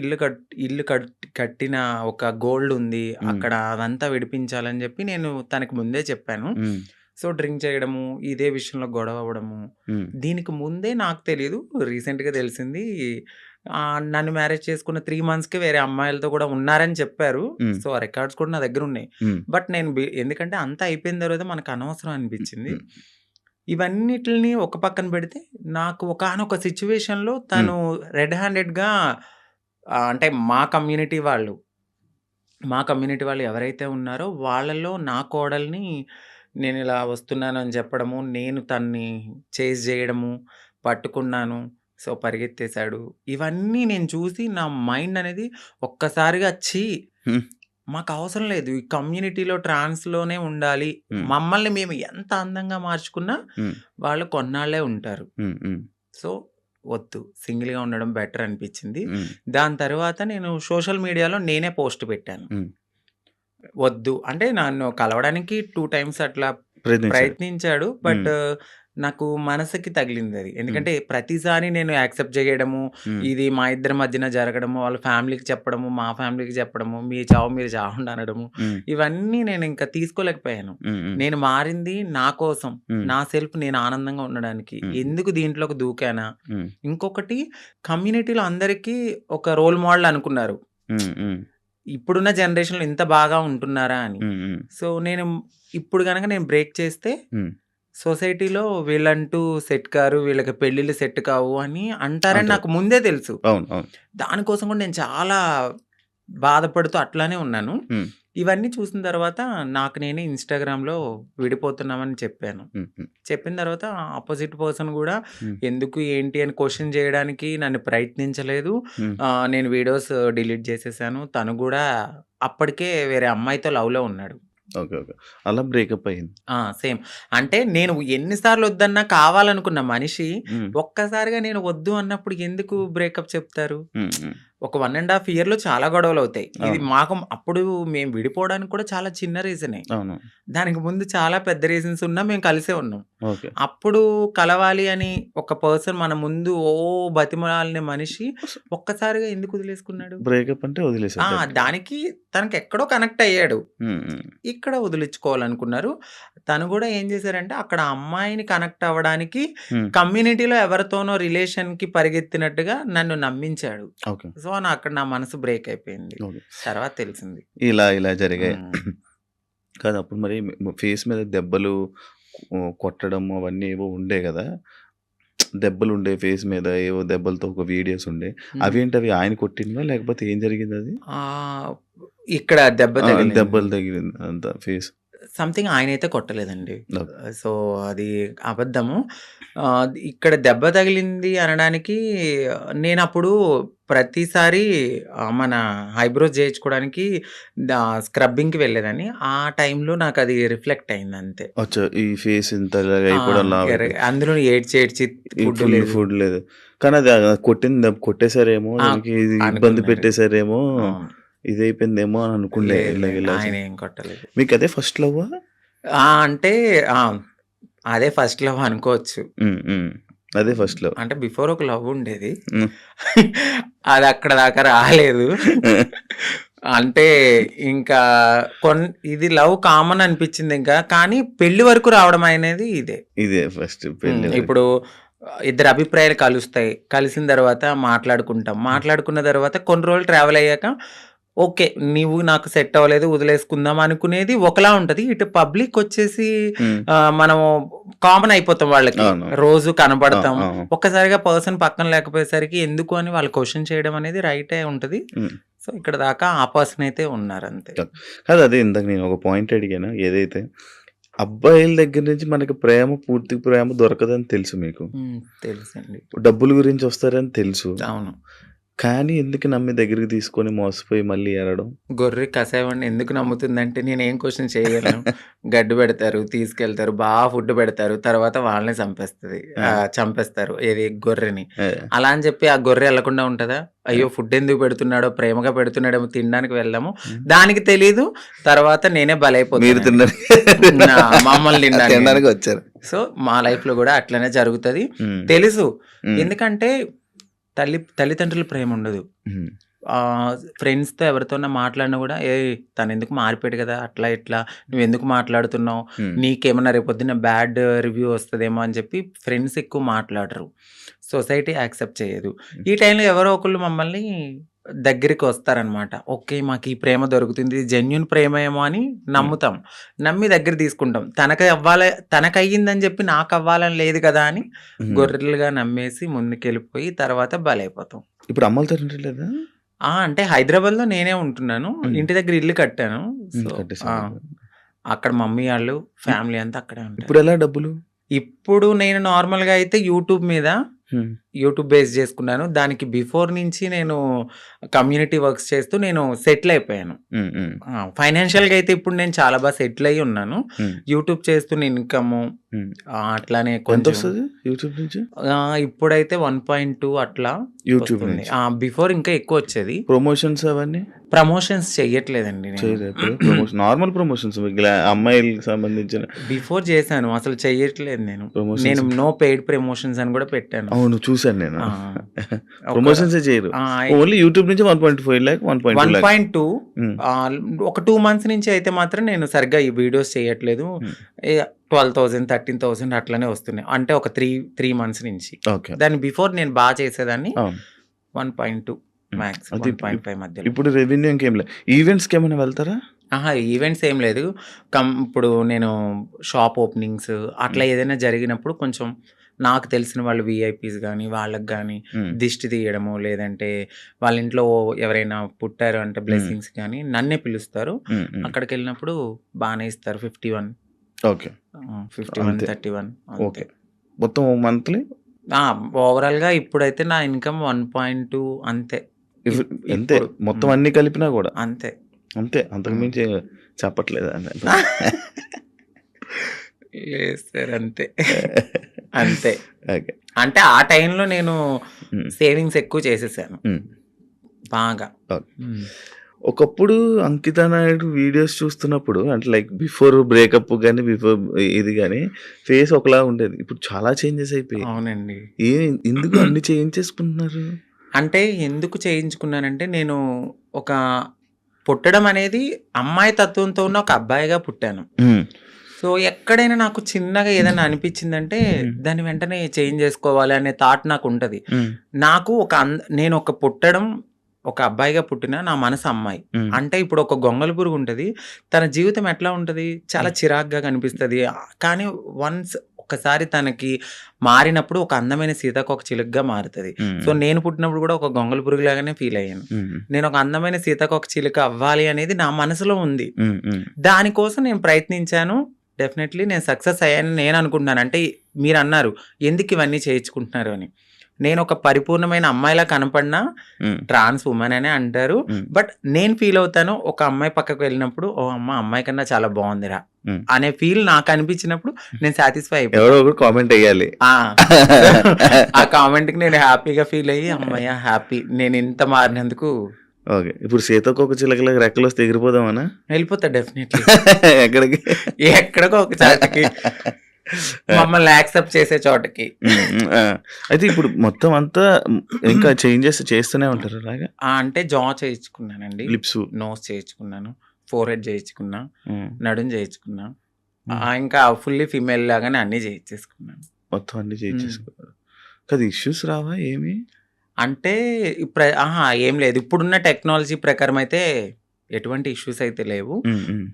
ఇల్లు కట్టిన ఒక గోల్డ్ ఉంది. హ్మ్. అక్కడ అదంతా విడిపించాలని జెప్పి నేను తనకి ముందే చెప్పాను. హ్మ్. సో, డ్రింక్ చేయడము, ఇదే విషయంలో గొడవ అవ్వడము. హ్మ్. దీనికి ముందే నాకు తెలీదు. రీసెంట్‌గా తెలిసింది. నన్ను మ్యారేజ్ చేసుకున్న 3 మంత్స్‌కే వేరే అమ్మాయిలతో గూడా ఉన్నారని చెప్పారు. హ్మ్. సో, ఆ రికార్డ్స్ కూడా నా దగ్గరున్నాయి. హ్మ్. బట్ నేను ఎందుకంటే అంతా అయిపోయిన తర్వాత మనకు అనవసరం హ్మ్. అనిపిచ్చింది. హ్మ్. ఇవన్నిటిని ఒక పక్కన పెడితే నాకు ఒకానొక సిచ్యువేషన్‌లో తను రెడ్ హ్యాండెడ్‌గా అంటే మా కమ్యూనిటీ వాళ్ళు ఎవరైతే ఉన్నారో వాళ్ళలో నా కోడల్ని నేను ఇలా వస్తున్నానని చెప్పడము, నేను తన్ని చేజ్ చేయడము, పట్టుకున్నాను. సో, పరిగెత్తేసాడు. ఇవన్నీ నేను చూసి నా మైండ్ అనేది ఒక్కసారిగా హ్మ్. మాకవసరం లేదు. ఈ కమ్యూనిటీలో ట్రాన్స్‌లోనే ఉండాలి. హ్మ్. మమ్మల్ని మేము ఎంత అందంగా మార్చుకున్నా హ్మ్. వాళ్ళు కొన్నాళ్ళే ఉంటారు. హ్మ్. హ్మ్. సో, వద్దు. సింగిల్‌గా ఉండడం బెటర్ అనిపించింది. హ్మ్. దాని తర్వాత నేను సోషల్ మీడియాలో నేనే పోస్ట్ పెట్టాను. హ్మ్. వద్దు. అంటే నన్ను కలవడానికి 2 టైమ్స్ అట్లా ప్రయత్నించారు. ప్రయత్నించాడు. బట్ నాకు మనసుకి తగిలిందది. ఎందుకంటే ప్రతిసారి నేను యాక్సెప్ట్ చేయడము, హ్మ్. ఇది మా ఇద్దరి మధ్యన జరగడము, వాళ్ళ ఫ్యామిలీకి చెప్పడము, మా ఫ్యామిలీకి చెప్పడము, మీ చావు మీరు చావండి అనడము, హ్మ్. ఇవన్నీ నేను ఇంకా తీసుకోలేకపోయాను. హ్మ్. హ్మ్. నేను మారింది నా కోసం, హ్మ్. నా సెల్ఫ్ నేను ఆనందంగా ఉండడానికి. హ్మ్. ఎందుకు దీంట్లోకి దూకానా? హ్మ్. ఇంకొకటి కమ్యూనిటీలో అందరికీ ఒక రోల్ మోడల్ అనుకున్నారు. హ్మ్. హ్మ్. ఇప్పుడున్న జనరేషన్‌లో ఇంత బాగా ఉంటున్నారా అని. హ్మ్. హ్మ్. సో, నేను ఇప్పుడు గనక నేను బ్రేక్ చేస్తే హ్మ్. సొసైటీలో వీళ్ళంటూ సెట్ కారు, వీళ్ళకి పెళ్ళిళ్ళు సెట్ కావు అని అంటారని అంటారు. నాకు ముందే తెలుసు. అవును. అవును. దానికోసం కూడా నేను చాలా బాధపడుతూ అట్లానే ఉన్నాను. హ్మ్. ఇవన్నీ చూసిన తర్వాత నాకు నేనే ఇన్‌స్టాగ్రామ్‌లో విడిపోతున్నామని చెప్పాను. హ్మ్. హ్మ్. చెప్పిన తర్వాత అపోజిట్ పర్సన్ గూడా హ్మ్. ఎందుకు, ఏంటి అని క్వెషన్ చేయడానికి నన్ను ప్రయత్నించలేదు. హ్మ్. నేను వీడియోస్ డిలీట్ చేసేసాను. తను గూడా అప్పటికే వేరే అమ్మాయితో లవ్‌లో ఉన్నాడు. ఓకే. ఓకే. అలా బ్రేకప్ అయింది. సేమ్. అంటే నేను ఎన్ని సార్లు వద్దన్నా కావాలనుకున్న మనిషి హ్మ్. ఒక్కసారిగా నేను వద్దు అన్నప్పుడు ఎందుకు బ్రేకప్ చెప్తారు? హ్మ్. హ్మ్. ఒక 1 ½ ఇయర్‌లో చాలా గొడవలవుతాయి. ఇది అవును. మాకు అప్పుడు మేము విడిపోవడానికి కూడా చాలా చిన్న రీజనే. అవును. దానికి ముందు చాలా పెద్ద రీజన్స్ ఉన్నా మేము కలిసే ఉన్నాం. ఓకే. అప్పుడు కలవాలి అని ఒక పర్సన్ మన ముందు బతిమలాడిన మనిషి ఒక్కసారిగా ఎందుకు వదిలేసుకున్నాడు? బ్రేకప్ అంటే వదిలేసారు డైరెక్ట్‌గా. దానికి తనకెక్కడో కనెక్ట్ అయ్యాడు. హ్మ్. హ్మ్. ఇక్కడ వదిలించుకోవాలనుకున్నారు. తను గూడా ఏం జేశారంటే, అక్కడ అమ్మాయిని కనెక్ట్ అవ్వడానికి హ్మ్. కమ్యూనిటీలో ఎవరితోనో రిలేషన్‌కి పరిగెత్తినట్టుగా నన్ను నమ్మించాడు. ఓకే. సో, అక్కడ నా మనసు బ్రేక్ అయిపోయింది. ఓకే. తర్వాత తెలిసింది. ఇలా జరిగాయి. హ్మ్. కాదు అప్పుడు మరి ఫేస్ మీద దెబ్బలు కొట్టడం అవన్నీ ఏవో ఉండేయి గదా! దెబ్బలుండే ఫేస్ మీద ఏవో దెబ్బలతో ఒక వీడియోస్ ఉండేయి. హ్మ్. అవేంటవి ఆయన కొట్టినవా? లేకపోతే ఏం జరిగిందది? ఆహ్, ఇక్కడ దెబ్బ తగిలింది. దెబ్బలు తగిలింది అంతా ఫేస్. సంథింగ్ ఆయనైతే కొట్టలేదండి. ఓకే. సో, అది అబద్ధము. ఇక్కడ దెబ్బ తగిలింది అనడానికి నేనప్పుడు ప్రతిసారి మన ఐబ్రోస్ చేయించుకోవడానికి స్క్రబ్బింగ్‌కి వెళ్ళేదాన్ని. ఆ టైంలో నాకది రిఫ్లెక్ట్ అయిందంతే. అచ్చా! ఈ ఫేస్ ఇంత ఇలాగ అయిపోవడం లావయిపోయి. అందులో ఏడ్చి ఏడ్చి ఈ ఫుడ్ ఫుల్ లేదు. ఫుడ్ లేదు. కానీ అది కొట్టిన దెబ్బ కొట్టేసారేమో, ఆ! దానికి ఇది ఇబ్బంది అనుకున్నారు. పెట్టేసారేమో, అవును. ఇదయిపోయిందేమో అని అనుకుండే లేదు లేదు. ఇలా ఆయన ఏం కొట్టలేదు. మీకదే ఫస్ట్ లవ్వా? అంటే అదే ఫస్ట్ లవ్ అనుకోవచ్చు. హ్మ్. హ్మ్. అదే ఫస్ట్ లవ్. అంటే బిఫోర్ ఒక లవ్ ఉండేది. హ్మ్. అది అక్కడ దాకా రాలేదు. అంటే ఇంకా ఇది లవ్ కామన్ అనిపించింది ఇంకా. కానీ పెళ్లి వరకు రావడం అనేది ఇదే. ఇదే ఫస్ట్ పెళ్లి వరకు. ఇప్పుడు ఇద్దరి అభిప్రాయాలు కలుస్తాయి. కలిసిన తర్వాత మాట్లాడుకుంటాం. మాట్లాడుకున్న తర్వాత కొన్ని రోజులు ట్రావెల్ అయ్యాక ఓకే. నీవు నాకు సెట్ అవ్వలేదు వదిలేసుకుందాం అనుకునేది ఒకలా ఉంటది. ఇటు పబ్లిక్ వచ్చేసి హ్మ్. మనము కామన్ అయిపోతాం వాళ్ళకి. అవును. రోజు ఆ! కనపడతాం. ఆ! ఒక్కసారిగా పర్సన్ పక్కన లేకపోయేసరికి ఎందుకు అని వాళ్ళు క్వెషన్ చేయడం అనేది రైటే ఉంటది. హ్మ్. సో, ఇక్కడ దాకా ఆ పర్సన్ అయితే ఉన్నారంతే. కాదు అదే ఇందాక నేను ఒక పాయింట్ అడిగాను. ఏదైతే అబ్బాయిల దగ్గర నుంచి మనకి పూర్తి ప్రేమ దొరకదని తెలుసు మీకు. తెలుసండి. డబ్బుల గురించి వస్తారని తెలుసు. అవును. కానీ ఎందుకు నమ్మి దగ్గరికి తీసుకొని మోసపోయి మళ్ళీ ఏడడం? గొర్రె కసాయివాడిని ఎందుకు నమ్ముతుందంటే నేనేం క్వెషన్ చేయగలను. గడ్డి పెడతారు, తీసుకెళ్తారు, ఫుడ్ పెడతారు. తర్వాత వాళ్ళనే చంపేస్తారు. ఏది గొర్రెని. ఆ! అలా అని చెప్పి ఆ గొర్రె ఎళ్ళకుండా ఉంటదా? అయ్యో! ఫుడ్ ఎందుకు పెడుతున్నాడో, ప్రేమగా పెడుతున్నాడేమో తినడానికి వెళ్దాము. దానికి తెలీదు. తర్వాత నేనే మీరు బలైపోతానని. మమ్మల్ని తినడానికి. తినడానికి వచ్చారు. సో, మా లైఫ్‌లో గూడా అట్లనే జరుగుతది. హ్మ్. తెలుసు. హ్మ్. ఎందుకంటే తల్లిదండ్రుల ప్రేముండదు. హ్మ్. ఫ్రెండ్స్‌తో ఎవరితోన్నా మాట్లాడినా గూడా, "ఏయ్! తనెందుకు మారిపోయాడు గదా! అట్లా ఇట్లా నువ్వెందుకు మాట్లాడుతున్నావు? హ్మ్. నీకేమన్నా రేపొద్దున్న బ్యాడ్ రివ్యూ వస్తదేమో" అని చెప్పి ఫ్రెండ్స్ ఎక్కువ మాట్లాడరు. సొసైటీ యాక్సెప్ట్ చేయదు. ఈ టైంలో ఎవరో ఒకళ్ళు మమ్మల్ని దగ్గరికి వస్తారనమాట. ఓకే. మాకు ఈ ప్రేమ దొరుకుతుంది. ఇది జెన్యూన్ ప్రేమ ఏమో అని నమ్ముతాం. నమ్మి దగ్గర తీసుకుంటాం. తనకయ్యిందని చెప్పి నాకవ్వాలని లేదు కదా అని గొర్రెలుగా నమ్మేసి ముందుకెళ్ళిపోయి తర్వాత బలైపోతాం. ఇప్పుడు అమ్మలతో లేదా? అంటే హైదరాబాద్‌లో నేనే ఉంటున్నాను. ఇంటి దగ్గర ఇల్లు కట్టాను. సో, కట్టేసారు. అక్కడ మమ్మీ ఆళ్ళు, ఫ్యామిలీ అంతా అక్కడే ఉంటారు. ఇప్పుడు ఎలా డబ్బులు? ఇప్పుడు నేను నార్మల్‌గా అయితే యూట్యూబ్ బేస్ చేసుకున్నాను. దానికి బిఫోర్ నుంచి నేను కమ్యూనిటీ వర్క్స్ చేస్తూ నేను సెటిల్ అయిపోయాను. ఫైనాన్షియల్‌గా అయితే ఇప్పుడు నేను చాలా బాగా సెటిల్ అయ్యి ఉన్నాను. యూట్యూబ్ చేస్తున్న ఇన్‌కమ్ అట్లానే ఎంత కొంచెం వస్తుంది యూట్యూబ్ నుంచి? ఇప్పుడైతే 1.2 అట్లా యూట్యూబ్ వస్తుంది. నుంచి బిఫోర్ ఇంకా ఎక్కువ వచ్చేది. ప్రమోషన్స్ అవన్నీ ప్రమోషన్స్ చెయ్యట్లేదండి నేను. చేయలేదు. ప్రమోషన్ నార్మల్ ప్రమోషన్స్ అమ్మాయిలకు సంబంధించిన బిఫోర్ చేశాను. అసలు చెయ్యట్లేదు నేను. ప్రమోషన్స్. నేను నో పెయిడ్ ప్రమోషన్స్ అని కూడా పెట్టాను. అవును, చూసాను నేను. ఆ, ఒక ప్రమోషన్స్ చేయరు. ఆ, ఓన్లీ యూట్యూబ్ నుంచి 1.5 lakh 1.2 lakh. 1.2 ఒక 2 months నుంచి అయితే మాత్రం నేను సరిగ్గా ఈ వీడియోస్ చేయట్లేదు. 12,000 13,000 అట్లనే వస్తున్నాయి. అంటే ఒక 3 months నుంచి. ఓకే. దాని బిఫోర్ నేను బాగా చేసేదాన్ని. అవును. 1.2 మ్యాక్స్ అది 1.5 మధ్యలో. ఇప్పుడు రెవెన్యూ ఇంకేం లేదు. ఈవెంట్స్కి ఏమైనా వెళ్తారా? ఈవెంట్స్ ఏం లేదు. ఇప్పుడు నేను షాప్ ఓపెనింగ్స్ అట్లా ఏదైనా జరిగినప్పుడు కొంచెం నాకు తెలిసిన వాళ్ళు విఐపీస్ కానీ వాళ్ళకి కానీ దిష్టి తీయడము, లేదంటే వాళ్ళ ఇంట్లో ఎవరైనా పుట్టారు అంటే బ్లెస్సింగ్స్ కానీ నన్నే పిలుస్తారు. అక్కడికి వెళ్ళినప్పుడు బాగానే ఇస్తారు. 51 ఓకే. 51 అంతే. 31 ఓకే. మొత్తం మంత్లీ ఓవరాల్ గా ఇప్పుడైతే నా ఇన్కమ్ 1.2 అంతే. అంతే ఇప్పుడు మొత్తం అన్ని కలిపినా కూడా అంతే. అంతే, అంతకు మించి చెప్పట్లేదు. లేదు సార్, అంతే అంతే. ఓకే. అంటే ఆ టైంలో నేను సేవింగ్స్ ఎక్కువ చేసేసాను బాగా. ఒకప్పుడు అంకితా నాయుడు వీడియోస్ చూస్తున్నప్పుడు అంటే లైక్ బిఫోర్ బ్రేకప్ కానీ బిఫోర్ ఇది కానీ ఫేస్ ఒకలా ఉండేది. ఇప్పుడు చాలా చేంజెస్ అయిపోయాయి. అవునండి. ఎందుకు అన్ని చేంజ్ చేసుకుంటున్నారు? అంటే ఎందుకు చేయించుకున్నానంటే నేను ఒక పుట్టడం అనేది అమ్మాయి తత్వంతో ఉన్న ఒక అబ్బాయిగా పుట్టాను. సో ఎక్కడైనా నాకు చిన్నగా ఏదైనా అనిపించిందంటే దాన్ని వెంటనే చేంజ్ చేసుకోవాలి అనే థాట్ నాకు ఉంటది. నాకు నేను ఒక పుట్టడం ఒక అబ్బాయిగా పుట్టిన నా మనసు అమ్మాయి. అంటే ఇప్పుడు ఒక గొంగళి పురుగు ఉంటది. తన జీవితం ఎట్లా ఉంటది? చాలా చిరాగ్గా కనిపిస్తది. కానీ ఒక్కసారి తనకి మారినప్పుడు ఒక అందమైన సీతాకోక చిలుకగా మారుతుంది. సో నేను పుట్టినప్పుడు కూడా ఒక గొంగళి పురుగు లాగానే ఫీల్ అయ్యాను. నేను ఒక అందమైన సీతాకోక చిలుక అవ్వాలి అనేది నా మనసులో ఉంది. దానికోసం నేను ప్రయత్నించాను. డెఫినెట్లీ నేను సక్సెస్ అయ్యాను నేను అనుకుంటున్నాను. అంటే మీరు అన్నారు ఎందుకు ఇవన్నీ చేయించుకుంటున్నారు అని. నేను ఒక పరిపూర్ణమైన అమ్మాయిలా కనపడినా ట్రాన్స్ ఉమెన్ అనే అంటారు. బట్ నేను ఫీల్ అవుతాను ఒక అమ్మాయి పక్కకు వెళ్ళినప్పుడు ఓ అమ్మాయి కన్నా చాలా బాగుందిరా అనే ఫీల్ నాకు అనిపించినప్పుడు నేను సాటిస్ఫై అయిపోయాను. కామెంట్ అయ్యాలి. ఆ కామెంట్ కి నేను హ్యాపీగా ఫీల్ అయ్యి అమ్మాయి హ్యాపీ నేను ఇంత మారినందుకు. ఓకే. ఇప్పుడు సీతాకోక చిలకలకు రెక్కలు వస్తే ఎగిరిపోదామనా? వెళ్ళిపోతా డెఫినెట్లీ. ఎక్కడికి? ఎక్కడికో ఒక చోటకి, మమ్మల్ని యాక్సెప్ట్ చేసే చోటకి. అయితే ఇప్పుడు మొత్తం అంతా ఇంకా చేంజెస్ చేస్తూనే ఉంటారు అలాగా? అంటే జా చేయించుకున్నానండి, లిప్స్, నోస్ చేయించుకున్నాను, ఫోర్ హెడ్ చేయించుకున్నా, నడుం చేయించుకున్నా, ఇంకా ఫుల్లీ ఫీమేల్ లాగానే అన్ని చేయించేసుకున్నాను. మొత్తం అన్ని చేయించేసుకున్నారు కదా. ఇష్యూస్ రావా ఏమి? అంటే ఏం లేదు. ఇప్పుడున్న టెక్నాలజీ ప్రకారం అయితే ఎటువంటి ఇష్యూస్ అయితే లేవు.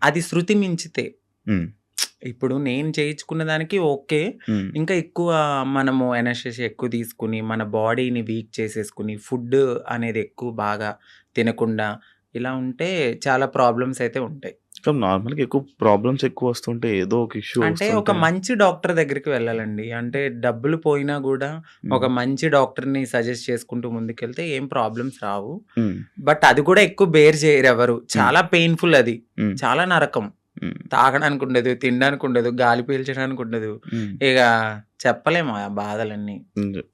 అది శృతి మించితే ఇప్పుడు నేను చేయించుకున్న దానికి ఓకే. ఇంకా ఎక్కువ మనము ఎనర్జీ ఎక్కువ తీసుకుని మన బాడీని వీక్ చేసేసుకుని ఫుడ్ అనేది ఎక్కువ బాగా తినకుండా ఇలా ఉంటే చాలా ప్రాబ్లమ్స్ అయితే ఉంటాయి. నార్మల్గా ఎక్కువ ప్రాబ్లమ్స్ ఎక్కువ వస్తుంటే ఏదో ఒక ఇష్యూ. అంటే ఒక మంచి డాక్టర్ దగ్గరికి వెళ్ళాలండి. అంటే డబ్బులు పోయినా కూడా ఒక మంచి డాక్టర్ని సజెస్ట్ చేసుకుంటూ ముందుకెళ్తే ఏం ప్రాబ్లమ్స్ రావు. బట్ అది కూడా ఎక్కువ బేర్ చేయరు ఎవరు. చాలా పెయిన్ఫుల్, అది చాలా నరకం. తాగడానికి ఉండదు, తినడానికి ఉండదు, గాలి పీల్చడానికి ఉండదు. ఇక చెప్పలేము ఆ బాధలన్నీ.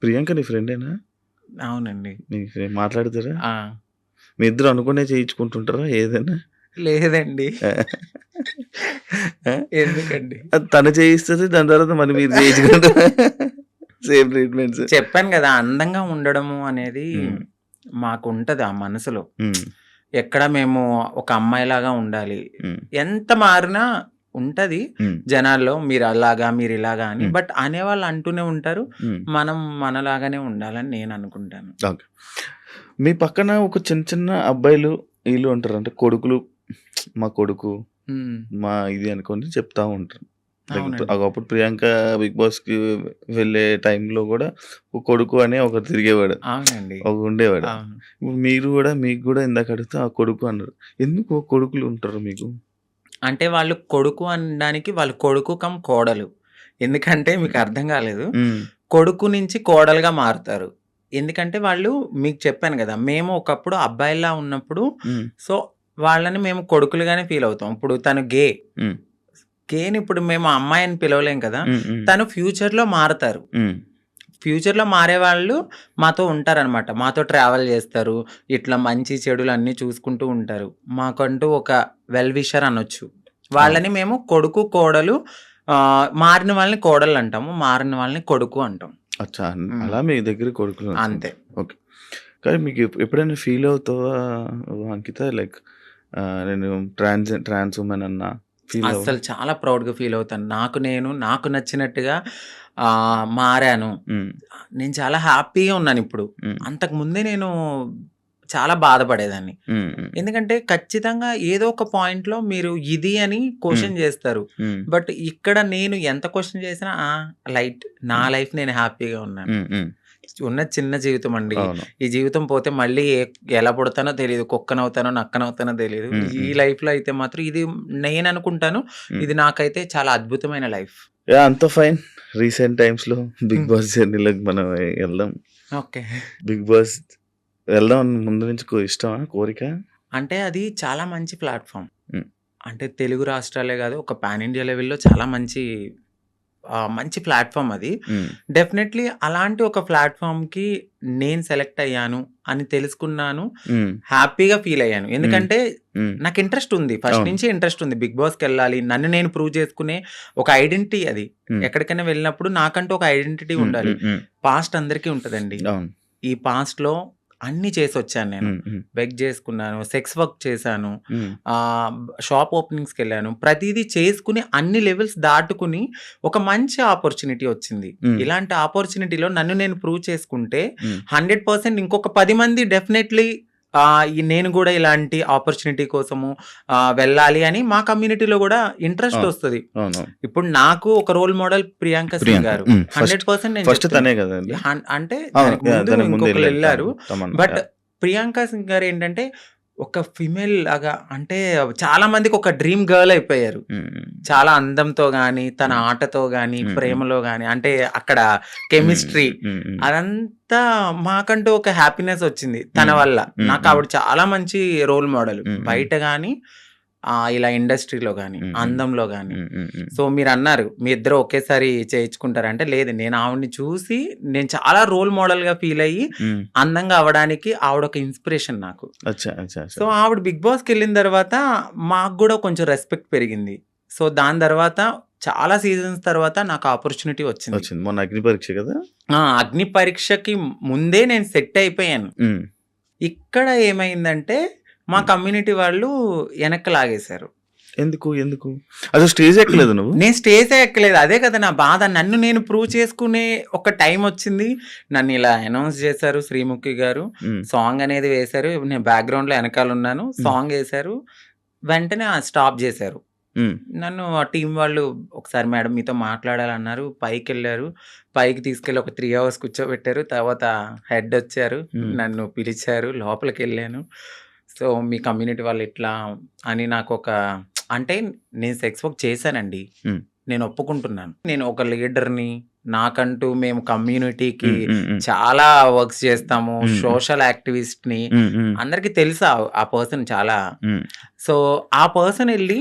ప్రియాంక నీ ఫ్రెండేనా? అవునండి. మాట్లాడతారా? మీ ఇద్దరు అనుకునే చేయించుకుంటుంటారా ఏదైనా? లేదండి. ఎందుకండి? తను చేయిస్తుంది, దాని తర్వాత మరి మీరు చేయించుకుంటారా? Same treatments. చెప్పాను కదా, అందంగా ఉండడము అనేది మాకు ఉంటది ఆ మనసులో. ఎక్కడ మేము ఒక అమ్మాయిలాగా ఉండాలి, ఎంత మారినా ఉంటది జనాల్లో మీరు అలాగా మీరు ఇలాగా అని. బట్ అనేవాళ్ళు అంటూనే ఉంటారు. మనం మనలాగానే ఉండాలని నేను అనుకుంటాను. మీ పక్కన ఒక చిన్న చిన్న అబ్బాయిలు వీళ్ళు ఉంటారు. అంటే కొడుకులు, మా కొడుకు, హ్మ్. మా ఇది అనుకోని చెప్తా ఉంటారు. లైక్ అవునండి. ఒకప్పుడు ప్రియాంక బిగ్ బాస్‌కి వెళ్ళే టైంలో గూడా ఒక కొడుకు అని ఒకరు తిరిగేవాడు. అవునండి. ఉండేవాడు. అవును. ఇప్పుడు మీరు గూడా మీకు గూడా ఇందాక అడిగితే ఆ కొడుకు అన్నారు. ఎందుకు కొడుకులు ఉంటారు మీకు? అంటే వాళ్ళు కొడుకు అనడానికి వాళ్ళు కొడుకు కమ్ కోడలు. ఎందుకంటే మీకు అర్థం కాలేదు. హ్మ్. కొడుకు నుంచి కోడలుగా మారుతారు. ఎందుకంటే వాళ్ళు మీకు చెప్పాను గదా! మేము ఒకప్పుడు అబ్బాయిలా ఉన్నప్పుడు హ్మ్. సో, వాళ్ళని మేము కొడుకులుగానే ఫీల్ అవుతాం. ఇప్పుడు తను గే. హ్మ్. గేని ఇప్పుడు మేము అమ్మాయి అని పిలవలేం కదా! హ్మ్. హ్మ్. తను ఫ్యూచర్‌లో మారతారు. హ్మ్. ఫ్యూచర్‌లో మారేవాళ్ళు మాతో ఉంటారనమాట. మాతో ట్రావెల్ చేస్తారు. ఇట్లా మంచి చెడులు అన్నీ చూసుకుంటూ ఉంటారు. మాకంటూ ఒక వెల్ విషర్ అనొచ్చు. అవును. వాళ్ళని మేము కొడుకు, కోడలు మారిన వాళ్ళని కోడలంటాము. మారిన వాళ్ళని కొడుకు అంటాం. అచ్చా! హ్మ్. అలా మీ దగ్గర కొడుకులు అంతే. ఉంటారు. ఓకే. కానీ మీకు ఎప్పుడైనా ఫీల్ అవుతావా అంకిత? లైక్ నేను ట్రాన్స్ వుమెన్ అన్నా ఫీల్ అవ్వవా? అస్సలు చాలా ప్రౌడ్‌గా ఫీల్ అవుతాను. నాకు నచ్చినట్టుగా మారాను. హ్మ్. నేను చాలా హ్యాపీగా ఉన్నానిప్పుడు. హ్మ్. అంతకుముందే నేను చాలా బాధపడేదాన్ని. హ్మ్. హ్మ్. ఎందుకంటే ఖచ్చితంగా ఏదో ఒక పాయింట్‌లో మీరు ఇది అని హ్మ్. క్వెషన్ జేస్తారు. హ్మ్. బట్ ఇక్కడ నేను ఎంత క్వెషన్ చేసినా లైట్ నా హ్మ్. లైఫ్ నేను హ్యాపీగా ఉన్నాను. హ్మ్. హ్మ్. ఉన్నది చిన్న జీవితం అండి. అవును. ఈ జీవితం పోతే మళ్ళీ ఎలా పుడతానో తెలీదు. కుక్కనవుతానో, నక్కనవుతానో తెలీదు. హ్మ్. ఈ హ్మ్. లైఫ్‌లో అయితే మాత్రం ఇది నేననుకుంటాను. హ్మ్. ఇది నాకైతే చాలా అద్భుతమైన లైఫ్. యాహ్! అంతా ఫైన్. రీసెంట్ టైమ్స్‌లో బిగ్ హ్మ్. బాస్ జర్నీలోకి మనం ఎళ్దాం. ఓకే. బిగ్ బాస్ వెళ్దాం అని ముందు నుంచి ఇష్టమా? కోరిక? అంటే అది చాలా మంచి ప్లాట్‌ఫార్మ్. హ్మ్. అంటే తెలుగు రాష్ట్రాలే గాదు. ఒక పాన్ ఇండియా లెవెల్‌లో చాలా మంచి ప్లాట్‌ఫార్మ్ అది. హ్మ్. డెఫినైట్‌లీ అలాంటి ఒక ప్లాట్‌ఫార్మ్‌కి నేను సెలెక్ట్ అయ్యాను అని తెలుసుకున్నాను. హ్మ్. హ్యాపీగా ఫీల్ అయ్యాను. హ్మ్. ఎందుకంటే హ్మ్. నాకు ఇంట్రెస్ట్ ఉంది. ఫస్ట్ అవును. నుంచి ఇంట్రెస్ట్ ఉంది. బిగ్ బాస్‌కెళ్ళాలి. నన్ను నేను ప్రూవ్ చేసుకునే ఒక ఐడెంటిటీ అది. హ్మ్. ఎక్కడికైనా వెళ్ళినప్పుడు నాకంటూ ఒక ఐడెంటిటీ హ్మ్. ఉండాలి. హ్మ్. హ్మ్. పాస్ట్ అందరికీ ఉంటదండి. అవును. ఈ పాస్ట్‌లో అన్నీ చేసొచ్చాను నేను. హ్మ్. హ్మ్. బెగ్ చేసుకున్నాను. సెక్స్ వర్క్ చేశాను. హ్మ్. షాప్ ఓపెనింగ్స్‌కెళ్ళాను. ప్రతీదీ చేసుకొని అన్ని లెవెల్స్ దాటుకొని ఒక మంచి ఆపర్చునిటీ వచ్చింది. హ్మ్. ఇలాంటి ఆపర్చునిటీలో నన్ను నేను ప్రూవ్ చేసుకుంటే హ్మ్. 100% ఇంకొక 10 మంది డెఫినైట్‌లీ నేను గూడా ఇలాంటి ఆపర్చునిటీ కోసము వెళ్ళాలి అని మా కమ్యూనిటీలో గూడా ఇంట్రెస్ట్ అవును. ఒస్తది. అవునవును. ఇప్పుడు నాకు ఒక రోల్ మోడల్ ప్రియాంక సింగ్ ప్రియాంక. గారు. హ్మ్. 100% నేను ఫస్ట్ చెప్తున్నా. తనే గదండీ! అంటే అవును. దానికి యాహ్! ముందు దానికి ముందు ఇంకొకళ్ళెళ్లారు. తమన్నా. But yeah! ప్రియాంక సింగ్ గారేంటంటే ఒక ఫీమేల్ లాగా అంటే చాలా మందికి ఒక డ్రీమ్ గర్ల్ అయిపోయారు. హ్మ్. హ్మ్. చాలా అందంతో గాని, తన హ్మ్. ఆటతో గాని, హ్మ్. హ్మ్. ప్రేమలో గాని అంటే అక్కడ హ్మ్. కెమిస్ట్రీ హ్మ్. హ్మ్. అదంతా మాకంటూ ఒక హ్యాపీనెస్ వచ్చింది తన హ్మ్. వల్ల. హ్మ్. నాకు హ్మ్. ఆవిడ చాలా మంచి రోల్ మోడల్. హ్మ్. హ్మ్. బయట గాని ఇలా ఇండస్ట్రీలో గాని, హ్మ్. హ్మ్. అందంలో గాని. హ్మ్. హ్మ్. హ్మ్. సో మీరన్నారు మీ ఇద్దరు ఒకేసారి చేయించుకుంటారా అంటే లేదు. నేను ఆవిడని చూసి నేను చాలా రోల్ మోడల్‌గా ఫీల్ అయ్యి హ్మ్. అందంగా అవ్వడానికి ఆవిడొక ఇన్‌స్పిరేషన్ నాకు. అచ్చా! అచ్చా! అచ్చా! సో ఆవిడ బిగ్ బాస్‌కెళ్ళిన తర్వాత మాకు గూడా కొంచెం రెస్పెక్ట్ పెరిగింది. సో దాని తర్వాత చాలా సీజన్స్ తర్వాత నాకు ఆపర్చునిటీ వచ్చింది. వచ్చింది. మొన్న అగ్ని పరీక్ష గదా! అగ్ని పరీక్షకి ముందే నేను సెట్ అయిపోయాను. హ్మ్. ఇక్కడ ఏమైందంటే మా హ్మ్. కమ్యూనిటీ వాళ్ళు ఎనక్కి లాగేశారు. ఎందుకు? ఎందుకు? అసలు స్టేజ్ ఎక్కలేదా నువ్వు? నేను స్టేజే ఎక్కలేదు. అదే కదా నా బాధ. నన్ను నేను ప్రూవ్ చేసుకునే ఒక టైమొచ్చింది. నన్నిలా అనౌన్స్ చేశారు 'శ్రీముఖి' గారు. హ్మ్. సాంగ్ అనేది వేశారు. నేను బ్యాక్‌గ్రౌండ్‌లో ఎనకాలున్నాను. హ్మ్. సాంగేశారు. వెంటనే స్టాప్ జేశారు. హ్మ్. నన్ను ఆ టీమ్ వాళ్ళు ఒకసారి మేడం మీతో మాట్లాడాలన్నారు. పైకెళ్లారు. పైకి తీసుకెళ్ళి ఒక 3 అవర్స్ కూర్చోబెట్టారు. తర్వాత హెడొచ్చారు. హ్మ్. నన్ను పిలిచారు. లోపలికెళ్ళాను. సో, మీ కమ్యూనిటీ వాళ్ళు ఇట్లా అని నాకొక అంటే నేను సెక్స్ వర్క్ చేశానండి. హ్మ్. నేను ఒప్పుకుంటున్నాను. నేను ఒక లీడర్‌ని. నాకంటూ మేము కమ్యూనిటీకి హ్మ్. హ్మ్. హ్మ్. చాలా వర్క్స్ చేస్తాము. హ్మ్. హ్మ్. సోషల్ యాక్టివిస్ట్‌ని. హ్మ్. హ్మ్. అందరికి తెలుసు ఆ పర్సన్ చాలా. హ్మ్. సో, ఆ పర్సన్ ఎళ్లి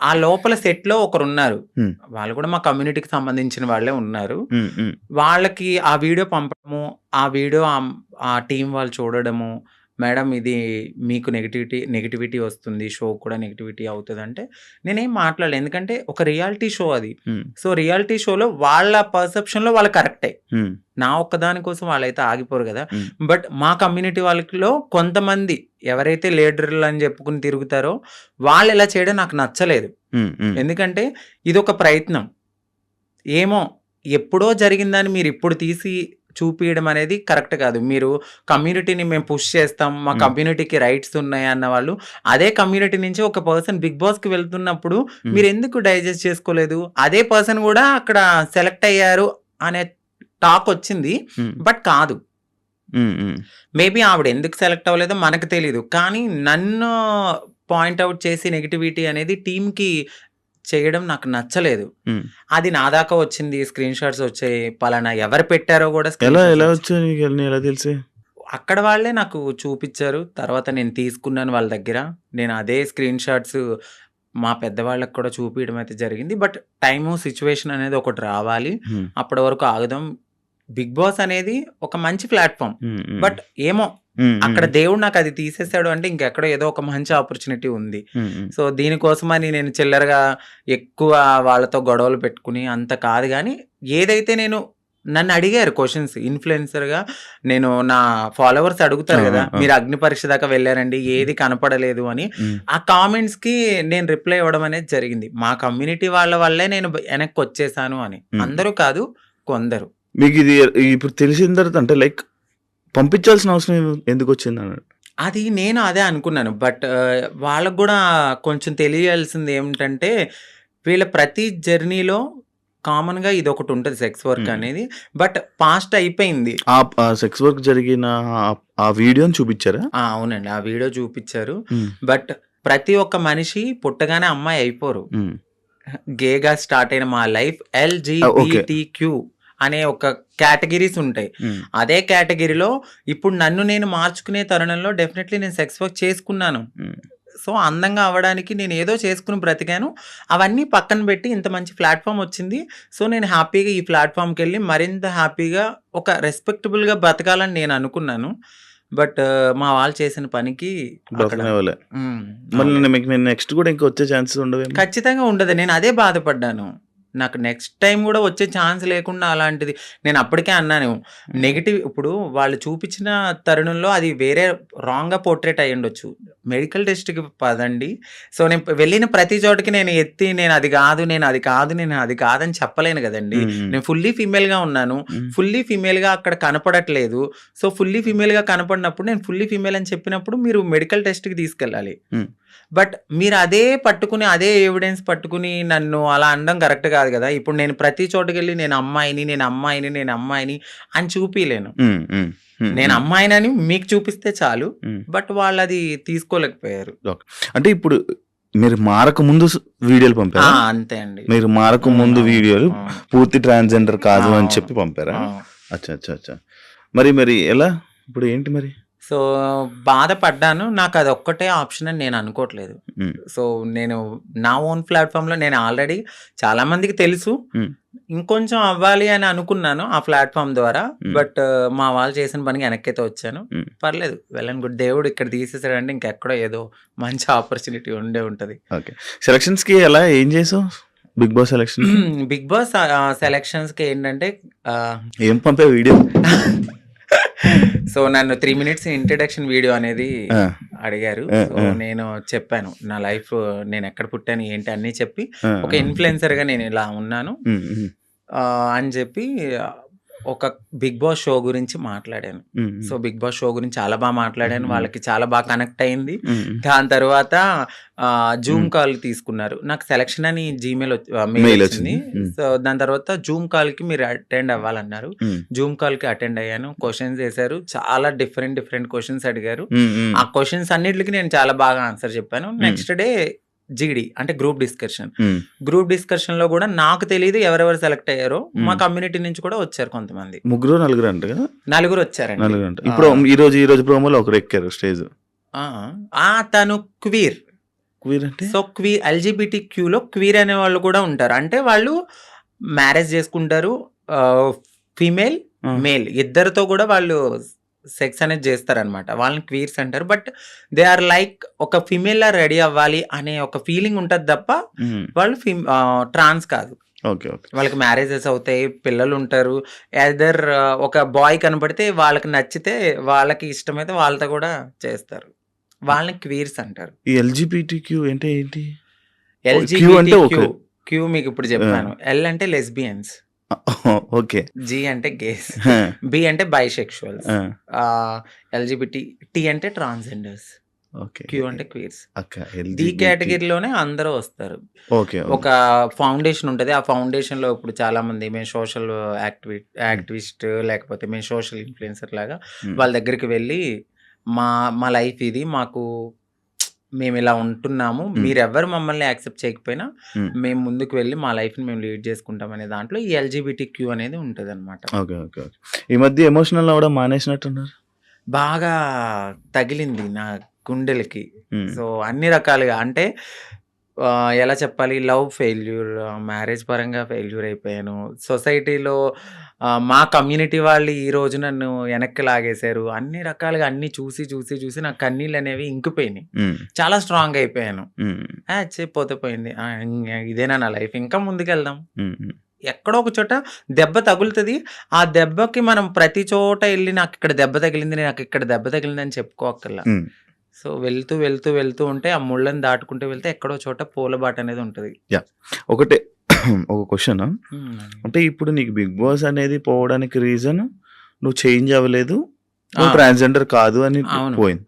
ఆ లోపల సెట్‌లో ఒకరున్నారు. హ్మ్. వాళ్ళు కూడా మా కమ్యూనిటీకి సంబంధించిన వాళ్ళే ఉన్నారు. హ్మ్. హ్మ్. వాళ్ళకి ఆ వీడియో పంపడము, ఆ వీడియో ఆ టీమ్ వాళ్ళు చూడడము, "మేడం ఇది మీకు నెగటివిటీ వస్తుంది. షో కూడా నెగటివిటీ అవుతదంటే" నేనేం మాట్లాడలే. ఎందుకంటే ఒక రియాలిటీ షో అది. హ్మ్. సో, రియాలిటీ షోలో వాళ్ళ పర్సెప్షన్‌లో వాళ్ళు కరెక్టే. హ్మ్. నా ఒక్కదాని కోసం వాళ్ళైతే ఆగిపోరు గదా! హ్మ్. బట్ మా కమ్యూనిటీ వాళ్ళలో కొంతమంది ఎవరైతే లీడర్‌లని జెప్పుకొని తిరుగుతారో వాళ్ళిలా చేయడం నాకు నచ్చలేదు. హ్మ్. హ్మ్. ఎందుకంటే ఇదొక ప్రయత్నం. ఏమో ఎప్పుడో జరిగిందాన్ని మీరిప్పుడు తీసి చూపియడం అనేది కరెక్ట్ కాదు. మీరు కమ్యూనిటీని మేము పుష్ చేస్తాం, మా కమ్యూనిటీకి రైట్స్ ఉన్నాయి అన్న వాళ్ళు అదే కమ్యూనిటీ నుంచి ఒక పర్సన్ బిగ్ బాస్‌కి వెళ్తున్నప్పుడు మీరెందుకు డైజెస్ట్ చేసుకోలేదు? అదే పర్సన్ కూడా అక్కడ సెలెక్ట్ అయ్యారు అనే టాక్ వచ్చింది. బట్ కాదు. మేబీ ఆవిడ ఎందుకు సెలెక్ట్ అవ్వలేదో మనకు తెలీదు. కానీ నన్ను పాయింట్ ఔట్ చేసి నెగటివిటీ అనేది టీమ్‌కి చేయడం నాకు నచ్చలేదు. అది నా దాకా వచ్చింది. స్క్రీన్ షాట్స్ వచ్చాయి. పలానా ఎవరు పెట్టారో కూడా స్క్రీన్ ఎలా షాట్స్ ఎలా వచ్చాయి. వచ్చాయి నీకు ఇవన్నీ ఎలా తెలిసి? అక్కడ వాళ్ళే నాకు చూపిచ్చారు. తర్వాత నేను తీసుకున్నాను వాళ్ళ దగ్గర. నేను అదే స్క్రీన్ షాట్స్ మా పెద్దవాళ్ళకి కూడా చూపియడం అయితే జరిగింది. బట్ టైము, సిచ్యువేషన్ అనేది ఒకటి రావాలి. అప్పటి వరకు ఆగుదాం. బిగ్ బాస్ అనేది ఒక మంచి ప్లాట్‌ఫామ్. బట్ ఏమో అక్కడ దేవుడు నాకు అది తీసేసాడు అంటే ఇంకెక్కడో ఏదో ఒక మంచి ఆపర్చునిటీ ఉంది. సో దీనికోసమని నేను చిల్లరగా ఎక్కువ వాళ్ళతో గొడవలు పెట్టుకుని అంత కాదు గానీ, ఏదైతే నేను నన్ను అడిగారు క్వెషన్స్ ఇన్‌ఫ్లుయెన్సర్‌గా నేను నా ఫాలోవర్స్ అడుగుతారు గదా! మీరు అగ్ని పరీక్ష దాకా వెళ్లారండి. ఏది కనపడలేదు అని. ఆ కామెంట్స్‌కి నేను రిప్లై ఇవ్వడం అనేది జరిగింది. మా కమ్యూనిటీ వాళ్ళ వల్లే నేను వెనక్కొచ్చేసాను అని. అందరూ కాదు, కొందరు. మీకు ఇది ఇప్పుడు తెలిసిన తర్వాత అంటే లైక్ పంపించాల్సిన అవసరం ఎందుకొచ్చింది అన్నాడు? అది నేను అదే అనుకున్నాను. బట్ వాళ్ళకి గూడా కొంచెం తెలియాల్సింది ఏమిటంటే, వీళ్ళ ప్రతి జర్నీలో కామన్‌గా ఇదొకటి ఉంటది సెక్స్ వర్క్ అనేది. బట్ పాస్ట్ అయిపోయింది. ఆ సెక్స్ వర్క్ జరిగిన ఆ వీడియోని చూపించారా? అవునండి. ఆ వీడియో చూపిచ్చారు. బట్ ప్రతి ఒక్క మనిషి పుట్టగానే అమ్మాయి అయిపోరు. గేగా స్టార్ట్ అయిన మా లైఫ్ ఓకే. ఎల్‌జీబీటీక్యూ అనే ఒక కేటగిరీస్ ఉంటాయి. అదే కేటగిరీలో ఇప్పుడు నన్ను నేను మార్చుకునే తరుణంలో డెఫినెట్‌లీ నేను సెక్స్ వర్క్ చేసుకున్నాను. సో, అందంగా అవ్వడానికి నేను ఏదో చేసుకొని బ్రతికాను. అవన్నీ పక్కన పెట్టి ఇంత మంచి ప్లాట్‌ఫామ్ వచ్చింది. సో, నేను హ్యాపీగా ఈ ప్లాట్‌ఫామ్‌కెళ్ళి మరింత హ్యాపీగా ఒక రెస్పెక్టబుల్‌గా బ్రతకాలని నేను అనుకున్నాను. బట్ మా వాళ్ళు చేసిన పనికి అక్కడ బ్రతకనివ్వలే. మళ్ళీ అవునండి. మీకు నెక్స్ట్ కూడా ఇంకా వచ్చే ఛాన్సెస్ ఉండవేమో? ఖచ్చితంగా ఉండదు. నేను అదే బాధపడ్డాను. నాకు నెక్స్ట్ టైమ్ గూడా వచ్చే ఛాన్స్ లేకుండా అలాంటిది నేను అప్పటికే అన్నాను. నెగెటివ్ ఇప్పుడు వాళ్ళు చూపించిన తరుణంలో అది వేరే రాంగ్‌గా పోర్ట్రేట్ అయ్యుండొచ్చు. మెడికల్ టెస్ట్‌కి పదండి. సో, నేను వెళ్ళిన ప్రతి చోటకి నేను ఎత్తి నేను అది కాదు, నేను అది కాదు, నేను అది కాదని చెప్పలేను గదండీ. నేను ఫుల్లీ ఫీమేల్‌గా ఉన్నాను. ఫుల్లీ ఫీమేల్‌గా అక్కడ కనపడట్లేదు. సో, ఫుల్లీ ఫీమేల్‌గా కనపడినప్పుడు నేను ఫుల్లీ ఫీమేల్ అని చెప్పినప్పుడు మీరు మెడికల్ టెస్ట్‌కి తీసుకెళ్ళాలి. బట్ మీరు అదే పట్టుకుని, అదే ఎవిడెన్స్ పట్టుకుని నన్ను అలా అనడం కరెక్ట్ కాదు గదా! ఇప్పుడు నేను ప్రతి చోటకెళ్ళి నేను అమ్మాయిని, నేను అమ్మాయిని, నేను అమ్మాయిని అని చూపియలేను. నేను అమ్మాయినని మీకు చూపిస్తే చాలు. బట్ వాళ్ళది తీసుకోలేకపోయారు. ఓకే. అంటే ఇప్పుడు మీరు మారకముందు వీడియోలు పంపారా? అంతే అండి. మీరు మారకముందు వీడియోలు పూర్తి ట్రాన్స్‌జెండర్ కాదు అని చెప్పి పంపారా? ఆ! అచ్చా. మరి ఎలా? ఇప్పుడు ఏంటి మరి? సో, బాధపడ్డాను. నాకు అదొక్కటే ఆప్షన్ అని నేను అనుకోవట్లేదు. సో, నేను నా ఓన్ ప్లాట్‌ఫామ్‌లో నేను ఆల్రెడీ చాలా మందికి తెలుసు. ఇంకొంచెం అవ్వాలి అని అనుకున్నాను ఆ ప్లాట్‌ఫామ్ ద్వారా. బట్ మా వాళ్ళు చేసిన పనికి వెనక్కైతే వచ్చాను. పర్లేదు. Well and good. దేవుడు ఇక్కడ తీసేసాడంటే ఇంకెక్కడో ఏదో మంచి ఆపర్చునిటీ ఉండే ఉంటది. ఓకే. సెలక్షన్స్‌కి ఎలా ఏం చేసావు? బిగ్ బాస్ సెలక్షన్‌కి? బిగ్ బాస్ సెలక్షన్స్‌కి ఏంటంటే ఏం పంపావు వీడియో? సో, నన్ను 3 మినిట్స్ ఇంట్రడక్షన్ వీడియో అనేది ఆ! అడిగారు. సో, నేను చెప్పాను. నా లైఫ్ నేను ఎక్కడ పుట్టాను, ఏంటి అన్నీ చెప్పి ఒక ఆ! ఇన్‌ఫ్లుయెన్సర్‌గా నేను ఇలా ఉన్నాను అని చెప్పి ఒక బిగ్ బాస్ షో గురించి మాట్లాడాను. సో, బిగ్ బాస్ షో గురించి చాలా బాగా మాట్లాడాను. వాళ్ళకి చాలా బాగా కనెక్ట్ అయింది. దాని తర్వాత జూమ్ కాల్ తీసుకున్నారు. నాకు సెలక్షన్ అని మెయిల్ మెయిల్ వచ్చింది. వచ్చింది. సో, దాని తర్వాత జూమ్ కాల్‌కి మీరు అటెండ్ అవ్వాలన్నారు. జూమ్ కాల్‌కి అటెండ్ అయ్యాను. క్వెషన్స్ వేశారు. చాలా డిఫరెంట్ క్వెషన్స్ అడిగారు. ఆ క్వెషన్స్ అన్నిటికి నేను చాలా బాగా ఆన్సర్ చెప్పాను. నెక్స్ట్ డే జీడీ అంటే గ్రూప్ డిస్కషన్. గ్రూప్ డిస్కషన్‌లో కూడా నాకు తెలీదు ఎవరెవరు సెలెక్ట్ అయ్యారో. మా కమ్యూనిటీ నుంచి కూడా వచ్చారు కొంతమంది. ముగ్గురు, నలుగురు అంట కదా? నలుగురు వచ్చారండి. నలుగురు అంట. ఇప్పుడు ఈ రోజు ప్రోమోలో ఒకరు ఎక్కారు స్టేజ్. తను క్వీర్. క్వీర్ అంటే? సో, ఎల్‌జీబీటీక్యూలో క్వీర్ అనే వాళ్ళు కూడా ఉంటారు. అంటే వాళ్ళు మ్యారేజ్ చేసుకుంటారు. ఫీమేల్, మేల్ ఇద్దరితో కూడా వాళ్ళు సెక్స్ అనేది చేస్తారనమాట. వాళ్ళని క్వీర్స్ అంటారు. బట్ దే ఆర్ లైక్ ఒక ఫీమేల్‌లా రెడీ అవ్వాలి అనే ఒక ఫీలింగ్ ఉంటది తప్ప వాళ్ళు ట్రాన్స్ కాదు. ఓకే. వాళ్ళకి మ్యారేజెస్ అవుతాయి. పిల్లలు ఉంటారు. ఎయిదర్ ఒక బాయ్ కనపడితే వాళ్ళకి నచ్చితే వాళ్ళకి ఇష్టమైతే వాళ్ళతో కూడా చేస్తారు. వాళ్ళని క్వీర్స్ అంటారు. ఈ ఎల్‌జీబీటీక్యూ అంటే ఏంటి? ఎల్‌జీబీటీక్యూ మీకు ఇప్పుడు చెప్పాను. ఎల్ అంటే లెస్బియన్స్. ఓకే. జీ అంటే గేస్, ఆ! బి అంటే బైసెక్షువల్స్, ఆ! ఎల్జిబిటి, టీ అంటే ట్రాన్స్జెండర్స్, ఓకే. క్యూ అంటే క్వీర్స్. అక్క డి ఎల్‌జిబిటి. కేటగిరీలోనే అందరూ వస్తారు. ఓకే. ఒక ఫౌండేషన్ ఉంటది. ఆ ఫౌండేషన్‌లో ఇప్పుడు చాలామంది మేము సోషల్ యాక్టివిస్ట్ లేకపోతే మేము సోషల్ ఇన్‌ఫ్లుయెన్సర్ లాగా హ్మ్. వాళ్ళ దగ్గరికి వెళ్ళి మా మా లైఫ్ ఇది. మేమిలా ఉంటున్నాము. హ్మ్. మీరెవ్వరు మమ్మల్ని యాక్సెప్ట్ చేయకపోయినా హ్మ్. మేము ముందుకు వెళ్ళి మా లైఫ్‌ని మేము లీడ్ చేసుకుంటాం అనే దాంట్లో ఈ ఎల్‌జిబిటిక్యూ అనేది ఉంటదనమాట. ఓకే. ఓకే. ఓకే. ఈ మధ్య ఎమోషనల్ అవ్వడం మానేసినట్టున్నారు? బాగా తగిలింది నా గుండెలకి. హ్మ్. సో, అన్ని రకాలుగా అంటే ఎలా చెప్పాలి, లవ్ ఫెయిల్యూర్, మ్యారేజ్ పరంగా ఫెయిల్యూర్ అయిపోయాను. సొసైటీలో మా కమ్యూనిటీ వాళ్ళు ఈరోజు నన్ను వెనక్కి లాగేశారు. అన్ని రకాలుగా అన్నీ చూసి నా కన్నీళ్ళనేవి ఇంకిపోయినాయి. హ్మ్. చాలా స్ట్రాంగ్ అయిపోయాను. హ్మ్. పోతే పోయింది. ఇదేనా నా లైఫ్, ఇంకా ముందుకెళ్దాం. హ్మ్. హ్మ్. ఎక్కడో ఒక చోట దెబ్బ తగులుతది. ఆ దెబ్బకి మనం ప్రతి చోట ఎళ్లి నాకిక్కడ దెబ్బ తగిలింది, నాకిక్కడ దెబ్బ తగిలిందని చెప్పుకోక్కర్లా. హ్మ్. సో, వెళ్తూ ఉంటే ఆ ముళ్ళని దాటుకుంటూ వెళ్తే ఎక్కడో చోట పూలబాటనేది ఉంటది. యాహ్! ఒకటే ఒక క్వెషను. హ్మ్. అంటే ఇప్పుడు నీకు 'బిగ్ బాస్' అనేది పోవడానికి రీజన్ నువ్వు చేంజ్ అవ్వలేదు. నువ్వు ఆ! ట్రాన్స్‌జెండర్ కాదు అని అవును. పోయింది.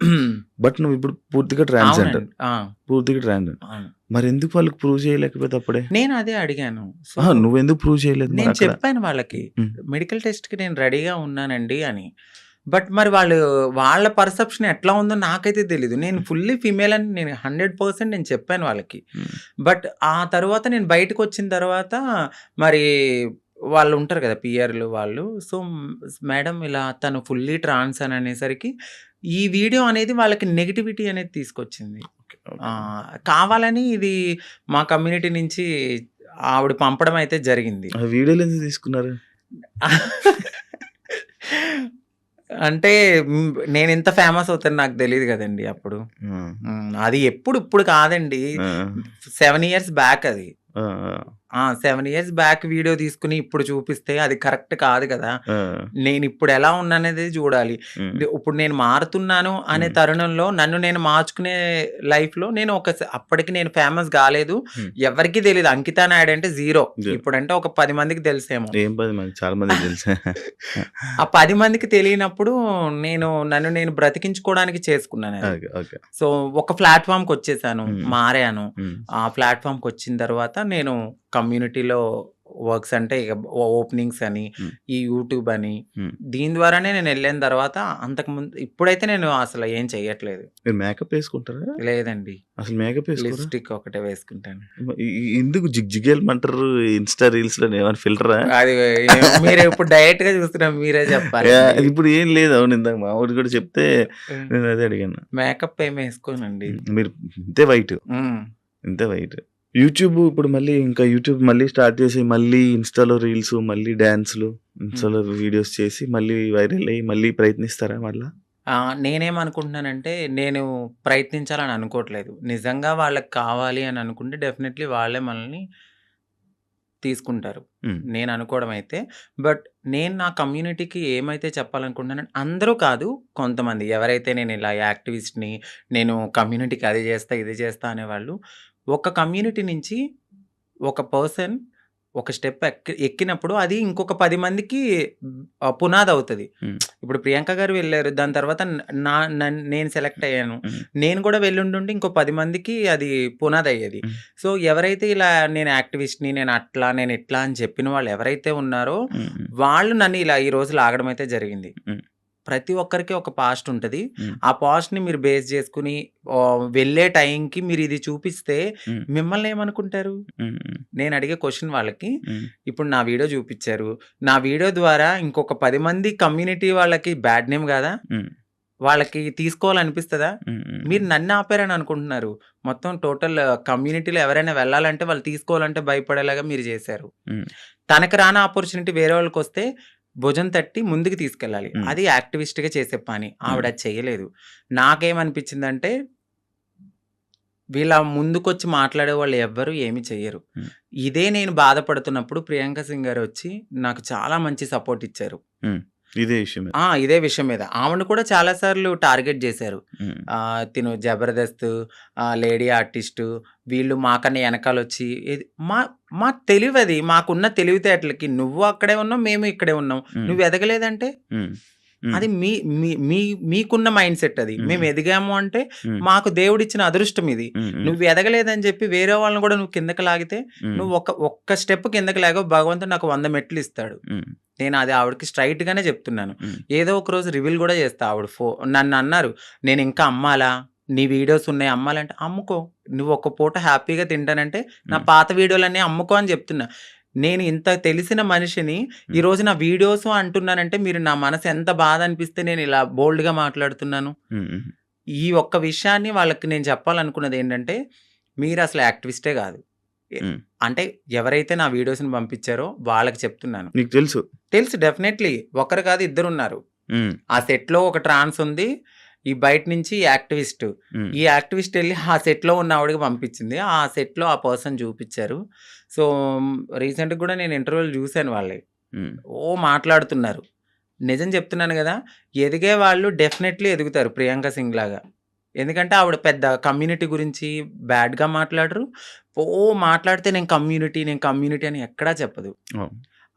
బట్ నువ్విప్పుడు పూర్తిగా ట్రాన్స్‌జెండర్. అవునండి. పూర్తిగా ట్రాన్స్‌జెండర్. అవును. మరెందుకు వాళ్ళకి ప్రూవ్ చేయలేకపోతే అప్పుడే? నేను అదే అడిగాను. సో, అహా! నువ్వెందుకు ప్రూవ్ చేయలేదు నేను మరక్కడ? చెప్పాను వాళ్ళకి. హ్మ్. మెడికల్ టెస్ట్‌కి నేను రెడీగా ఉన్నానండి అని. బట్ మరి వాళ్ళ పర్సెప్షన్ ఎట్లా ఉందో నాకైతే తెలీదు. నేను ఫుల్లీ ఫీమేల్ అని నేను 100% నేను చెప్పాను వాళ్ళకి. హ్మ్. బట్ ఆ తరువాత నేను బయటకొచ్చిన తర్వాత మరి వాళ్ళు ఉంటారు కదా! పీఆర్‌లు వాళ్ళు. సో, మేడం ఇలా తను ఫుల్లీ ట్రాన్స్ అని అనేసరికి ఈ వీడియో అనేది వాళ్ళకి నెగటివిటీ అనేది తీసుకొచ్చింది. ఓకే. ఓకే. కావాలని ఇది మా కమ్యూనిటీ నుంచి ఆవిడ పంపడం అయితే జరిగింది. ఆ వీడియోలు ఎందుకు తీసుకున్నారు? అంటే నేనింత ఫేమస్ అవుతానని నాకు తెలీదు గదండీ అప్పుడు. ఆ! అది ఇప్పుడు కాదండి. ఆ! 7 ఇయర్స్ బ్యాక్ అది. ఆ! 7 ఇయర్స్ బ్యాక్ వీడియో తీసుకొని ఇప్పుడు చూపిస్తే అది కరెక్ట్ కాదు గదా! ఆ! నేనిప్పుడు ఎలా ఉన్నాననేది జూడాలి. హ్మ్. ఇప్పుడు నేను మారుతున్నాను అనే హ్మ్. తరుణంలో నన్ను నేను మార్చుకునే లైఫ్‌లో నేను అప్పటికి నేను ఫేమస్ గాలేదు. హ్మ్. ఎవరికీ తెలీదు. అంకితా నాయుడు అంటే జీరో. జ ఇప్పుడంటే ఒక 10 మందికి తెలుసేమో. ఏం 10 మంది చాలా మందికి తెలుసు. ఆ 10 మందికి తెలియనప్పుడు నన్ను నేను బ్రతికించుకోవడానికి చేసుకున్నానది. ఓకే. ఓకే. సో, ఒక ప్లాట్‌ఫార్మ్‌కొచ్చేసాను. హ్మ్. మారాను. హ్మ్. ఆ ప్లాట్‌ఫార్మ్‌కొచ్చిన తర్వాత నేను కమ్యూనిటీలో వర్క్స్ అంటే ఇక ఓపెనింగ్స్ అని, హ్మ్. ఈ యూట్యూబ్ అని, హ్మ్. దీని ద్వారానే నేనెళ్ళిన తర్వాత ఇప్పుడైతే నేను అసలు ఏం చెయ్యట్లేదు. మీరు మేకప్ ఏసుకుంటారా? లేదండి. అసలు మేకప్ ఏసుకోరా? లిప్‌స్టిక్ ఒకటే వేసుకుంటాను. ఎందుకు జిగేల్మంటారు ఇన్‌స్టా రీల్స్‌లోని ఏమైనా ఫిల్టరా? అది మీరు ఇప్పుడు డైరెక్ట్‌గా చూస్తున్నారు. మీరే చెప్పాలండి. ఇప్పుడు ఏం లేదు. అవును ఇందాక మావోడు కూడా చెప్తే హ్మ్. నేను అదే అడిగాను. మేకప్ ఏమి ఏసుకోనండి. మీరు ఇంతే వైట్. హ్మ్. ఇంతే వైట్. యూట్యూబ్ ఇప్పుడు మళ్ళీ ఇంకా యూట్యూబ్ మళ్ళీ స్టార్ట్ చేసి మళ్ళీ ఇన్‌స్టాలో రీల్స్, మళ్ళీ డాన్స్‌లు, హ్మ్. ఇన్‌స్టాలో వీడియోస్ చేసి మళ్ళీ వైరల్ అయ్యి మళ్ళీ ప్రయత్నిస్తారా మళ్ళా? నేనేమనుకుంటున్నానంటే, నేను ప్రయత్నించాలని అనుకోవట్లేదు. నిజంగా వాళ్ళకి కావాలి అని అనుకుంటే డెఫినైట్‌లీ వాళ్ళే మనల్ని తీసుకుంటారు. హ్మ్. నేననుకోవడం అయితే. బట్ నేను నా కమ్యూనిటీకి ఏమైతే చెప్పాలనుకుంటున్నానంటే అందరూ కాదు, కొంతమంది ఎవరైతే నేను ఇలా యాక్టివిస్ట్‌ని, నేను కమ్యూనిటీకి అది చేస్తా, ఇది చేస్తా అనేవాళ్ళు, ఒక కమ్యూనిటీ నుంచి ఒక పర్సన్ ఒక స్టెప్ ఎక్కినప్పుడు అది ఇంకొక 10 మందికి పునాదవుతది. హ్మ్. ఇప్పుడు ప్రియాంక గారు వెళ్లారు. దాని తర్వాత నేను సెలెక్ట్ అయ్యాను. హ్మ్. నేను కూడా వెళ్ళుండుంటే ఇంకో 10 మందికి అది పునాదయ్యేది. హ్మ్. సో, ఎవరైతే ఇలా నేను యాక్టివిస్ట్‌ని, నేను అట్లా, నేను ఇట్లా అని చెప్పిన వాళ్ళు ఎవరైతే ఉన్నారో, హ్మ్. హ్మ్. వాళ్ళు నన్ను ఇలా ఈరోజు లాగడం అయితే జరిగింది. హ్మ్. ప్రతి ఒక్కరికి ఒక పాస్ట్ ఉంటది. హ్మ్. ఆ పాస్ట్‌ని మీరు బేస్ చేసుకొని వెళ్ళే టైంకి మీరిది చూపిస్తే హ్మ్. మిమ్మల్ని ఏమనుకుంటారు? హ్మ్. హ్మ్. నేను అడిగే క్వెషన్ వాళ్ళకి, హ్మ్. ఇప్పుడు నా వీడియో చూపిచ్చారు. నా వీడియో ద్వారా ఇంకొక 10 మంది కమ్యూనిటీ వాళ్ళకి బ్యాడ్ నేమ్ గాదా? హ్మ్. వాళ్ళకి తీసుకోవాలనిపిస్తదా? హ్మ్. హ్మ్. మీరు నన్ను ఆపారని అనుకుంటున్నారు. మొత్తం టోటల్ కమ్యూనిటీలో ఎవరైనా వెళ్ళాలంటే వాళ్ళు తీసుకోవాలంటే భయపడేలాగా మీరు చేశారు. హ్మ్. తనకు రాని ఆపర్చునిటీ వేరే వాళ్ళకొస్తే భుజం తట్టి ముందుకు తీసుకెళ్ళాలి. హ్మ్. అది యాక్టివిస్ట్‌గా చేసే పని. ఆవిడ హ్మ్. అది చేయలేదు. నాకేమనిపించిందంటే వీళ్ళ ముందుకొచ్చి మాట్లాడేవాళ్ళు ఎవ్వరు ఏమి చెయ్యరు. హ్మ్. ఇదే నేను బాధపడుతున్నప్పుడు ప్రియాంక సింగ్ గారొచ్చి నాకు చాలా మంచి సపోర్ట్ ఇచ్చారు. హ్మ్. ఇదే విషయం మీద. ఇదే విషయం మీద ఆమెను కూడా చాలా సార్లు టార్గెట్ చేశారు. ఉమ్, తిను జబర్దస్త్ లేడీ ఆర్టిస్టు వీళ్ళు మాకన్నా వెనకాల వచ్చి మా మా తెలివి అది, మాకున్న తెలివితేటలకి నువ్వు అక్కడే ఉన్నావు, మేము ఇక్కడే ఉన్నాం, నువ్వు ఎదగలేదంటే ఉమ్, ఉమ్, అది మీ మీ- మీ మీకున్న మైండ్ సెట్ అది. మేము ఎదిగాము అంటే మాకు దేవుడిచ్చిన అదృష్టం ఇది. ఉమ్, ఉమ్, నువ్వు ఎదగలేదని చెప్పి వేరే వాళ్ళని కూడా నువ్వు కిందకి లాగితే, నువ్వు ఒక్క స్టెప్ కిందకి లాగావు, భగవంతుడు నాకు 100 మెట్లు ఇస్తాడు. ఉమ్, నేను అది ఆవిడకి స్ట్రైట్ గానే చెప్తున్నాను. ఉమ్, ఏదో ఒక రోజు రివీల్ కూడా చేస్తా. ఆవిడ నన్ను అన్నారు, నేను ఇంకా అమ్మాలా, నీ వీడియోస్ ఉన్నాయి అమ్మాలంటే, అమ్ముకో, నువ్వు ఒక్క పూట హ్యాపీగా తింటానంటే నా పాత వీడియోలన్నీ అమ్ముకో అని చెప్తున్నా. నేను ఇంత తెలిసిన మనిషిని ఈ రోజు నా వీడియోస్ అంటున్నానంటే మీరు నా మనసు ఎంత బాధ అనిపిస్తే నేను ఇలా బోల్డ్ గా మాట్లాడుతున్నాను. ఉమ్, ఉమ్, ఈ ఒక్క విషయాన్ని వాళ్ళకి నేను చెప్పాలనుకున్నది ఏంటంటే, మీరు అసలు యాక్టివిస్టే కాదు. ఉమ్. అంటే ఎవరైతే నా వీడియోస్ని పంపించారో వాళ్ళకి చెప్తున్నాను. నీకు తెలుసు. డెఫినెట్లీ ఒకరు కాదు, ఇద్దరు ఉన్నారు. ఉమ్, ఆ సెట్ లో ఒక ట్రాన్స్ ఉంది, ఈ బయట నుంచి యాక్టివిస్ట్. ఉమ్, ఈ యాక్టివిస్ట్ వెళ్ళి ఆ సెట్ లో ఉన్న ఆవిడకి పంపించింది. ఆ సెట్ లో ఆ పర్సన్ చూపించారు. సో రీసెంట్ కూడా నేను ఇంటర్వ్యూలు చూశాను. వాళ్ళే ఉమ్, మాట్లాడుతున్నారు. నిజం చెప్తున్నాను కదా, ఎదిగే వాళ్ళు డెఫినెట్లీ ఎదుగుతారు ప్రియాంక సింగ్ లాగా. ఎందుకంటే ఆవిడ పెద్ద కమ్యూనిటీ గురించి బ్యాడ్గా మాట్లాడరు. మాట్లాడితే నేను కమ్యూనిటీ అని ఎక్కడా చెప్పదు. అవును,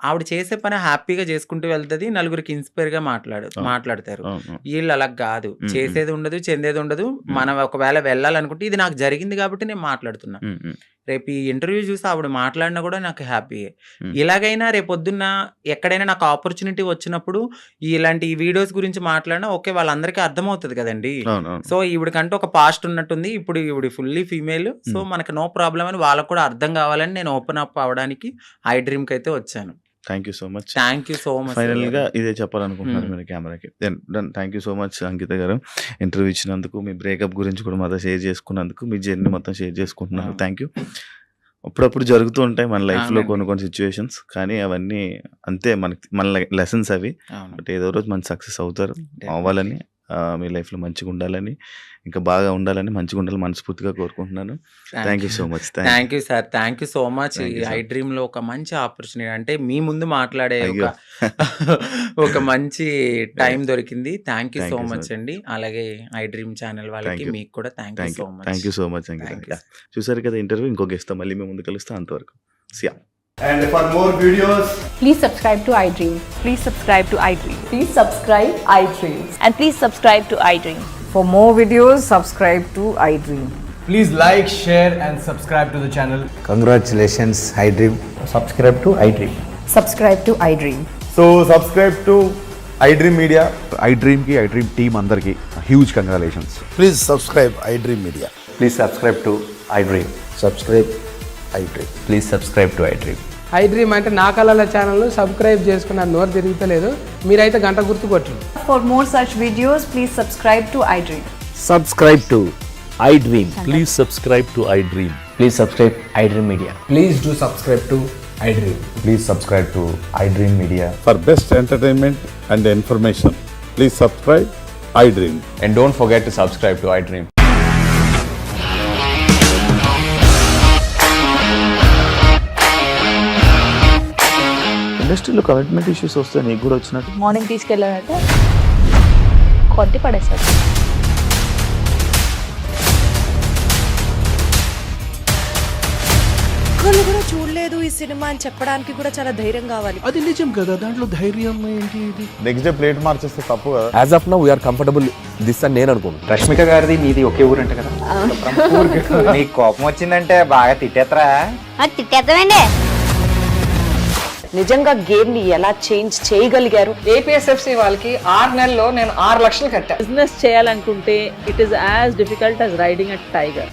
ఆవిడ చేసే పని హ్యాపీగా చేసుకుంటూ వెళ్తుంది, నలుగురికి ఇన్స్పైర్గా మాట్లాడతారు. అవును, వీళ్ళు అలా కాదు, చేసేది ఉండదు, చెందేది ఉండదు. మనం ఒకవేళ వెళ్ళాలనుకుంటే ఇది నాకు జరిగింది కాబట్టి నేను మాట్లాడుతున్నా. ఉమ్, ఉమ్, రేపు ఈ ఇంటర్వ్యూ చూసి ఆవిడ మాట్లాడినా కూడా నాకు హ్యాపీయే. Hmm. ఇలాగైనా రేపొద్దున్న ఎక్కడైనా నాకు ఆపర్చునిటీ వచ్చినప్పుడు ఇలాంటి ఈ వీడియోస్ గురించి మాట్లాడినా ఓకే, వాళ్ళందరికీ అర్థమవుతుంది కదండి. అవును, అవును. సో ఈవిడకంటూ ఒక పాస్ట్ ఉన్నట్టుంది, ఇప్పుడు ఈవిడ ఫుల్లీ ఫీమేల్, సో మనకు నో ప్రాబ్లం అని వాళ్ళకు కూడా అర్థం కావాలని నేను ఓపెన్ అప్ అవ్వడానికి ఐ డ్రీమ్కి అయితే వచ్చాను. Thank you so much. Thank you so much. Final గా ఇదే చెప్పాలనుకుంటున్నాను మీరు కెమెరాకి. థ్యాంక్ యూ సో మచ్ అంకిత గారు, ఇంటర్వ్యూ ఇచ్చినందుకు, మీ బ్రేకప్ గురించి కూడా మాతో షేర్ చేసుకున్నందుకు, మీ జర్నీ మొత్తం షేర్ చేసుకుంటున్నాను. Thank you. అప్పుడప్పుడు జరుగుతూ ఉంటాయి మన లైఫ్లో కొన్ని సిచ్యువేషన్స్, కానీ అవన్నీ అంతే, మన లెసన్స్ అవి. బట్ ఏదో రోజు మన సక్సెస్ అవుతారు, అవ్వాలని, మీ లైఫ్లో మంచిగా ఉండాలని, ఇంకా బాగా ఉండాలని, మంచిగా ఉండాలని మనస్ఫూర్తిగా కోరుకుంటున్నాను. Thank you so much. Thank you sir, thank you so much. I dream లో ఒక మంచి ఆపర్చునిటీ, అంటే మీ ముందు మాట్లాడే ఒక మంచి టైం దొరికింది. థ్యాంక్ యూ సో మచ్ అండి. అలాగే ఐ డ్రీమ్ ఛానల్ వాళ్ళకి మీకు కూడా thank you so much. Thank you so much. చూసారు కదా ఇంటర్వ్యూ, ఇంకో గెస్ట్ మళ్ళీ మేము ముందు కలుస్తాం. అంతవరకు సియా. And for more videos, Please subscribe to iDream. Please subscribe to iDream. Please subscribe iDream. And please subscribe to iDream. For more videos, subscribe to iDream. please like, share and subscribe to the channel. Congratulations, iDream. Subscribe to iDream. Subscribe to iDream. So subscribe to iDream Media. iDream ki iDream team andarki huge congratulations. Please subscribe iDream Media. Please subscribe to iDream. Subscribe iDream. Please subscribe to iDream. I dream అంటే నా కళల channel subscribe చేసుకున్న నోరు తిరుగుతలేదు, మీరైతే గంట గుర్తు కొట్టండి. For more such videos, please subscribe to iDream. Subscribe to iDream. Please subscribe to iDream. Please subscribe iDream Media. Please do subscribe to iDream. Please subscribe to iDream Media. For best entertainment and information, please subscribe iDream. And don't forget to subscribe to iDream. ఇండస్ట్రీలో commitment issues వస్తే నీకు కూడా వచ్చినట్టు? Morning తీసుకెళ్ళాలంటే కొట్టి పడేసాడు. ఒక్కళ్ళు కూడా చూడలేదు ఈ సినిమా అని చెప్పడానికి కూడా చాలా ధైర్యం కావాలి. అది నిజం కదా, దాంట్లో ధైర్యం ఏంటి? ఇది నెక్స్ట్ డే ప్లేట్ మార్చేస్తే తప్పు కదా. As of now, we are comfortable this అని నేను అనుకుంటున్నాను. రష్మిక గారిది మీది ఒకే ఊరంట కదా? నీకు కోపం వచ్చిందంటే బాగా తిట్టేత్తరా? తిట్టేద్దామండి. నిజంగా గేమ్ ని ఎలా చేంజ్ చేయగలిగారు? ఏపీఎస్ఎఫ్సి వాళ్ళకి 6 నెలల్లో నేను 6 లక్షలు కట్టా. బిజినెస్ చేయాలనుకుంటే it is as difficult as riding a tiger.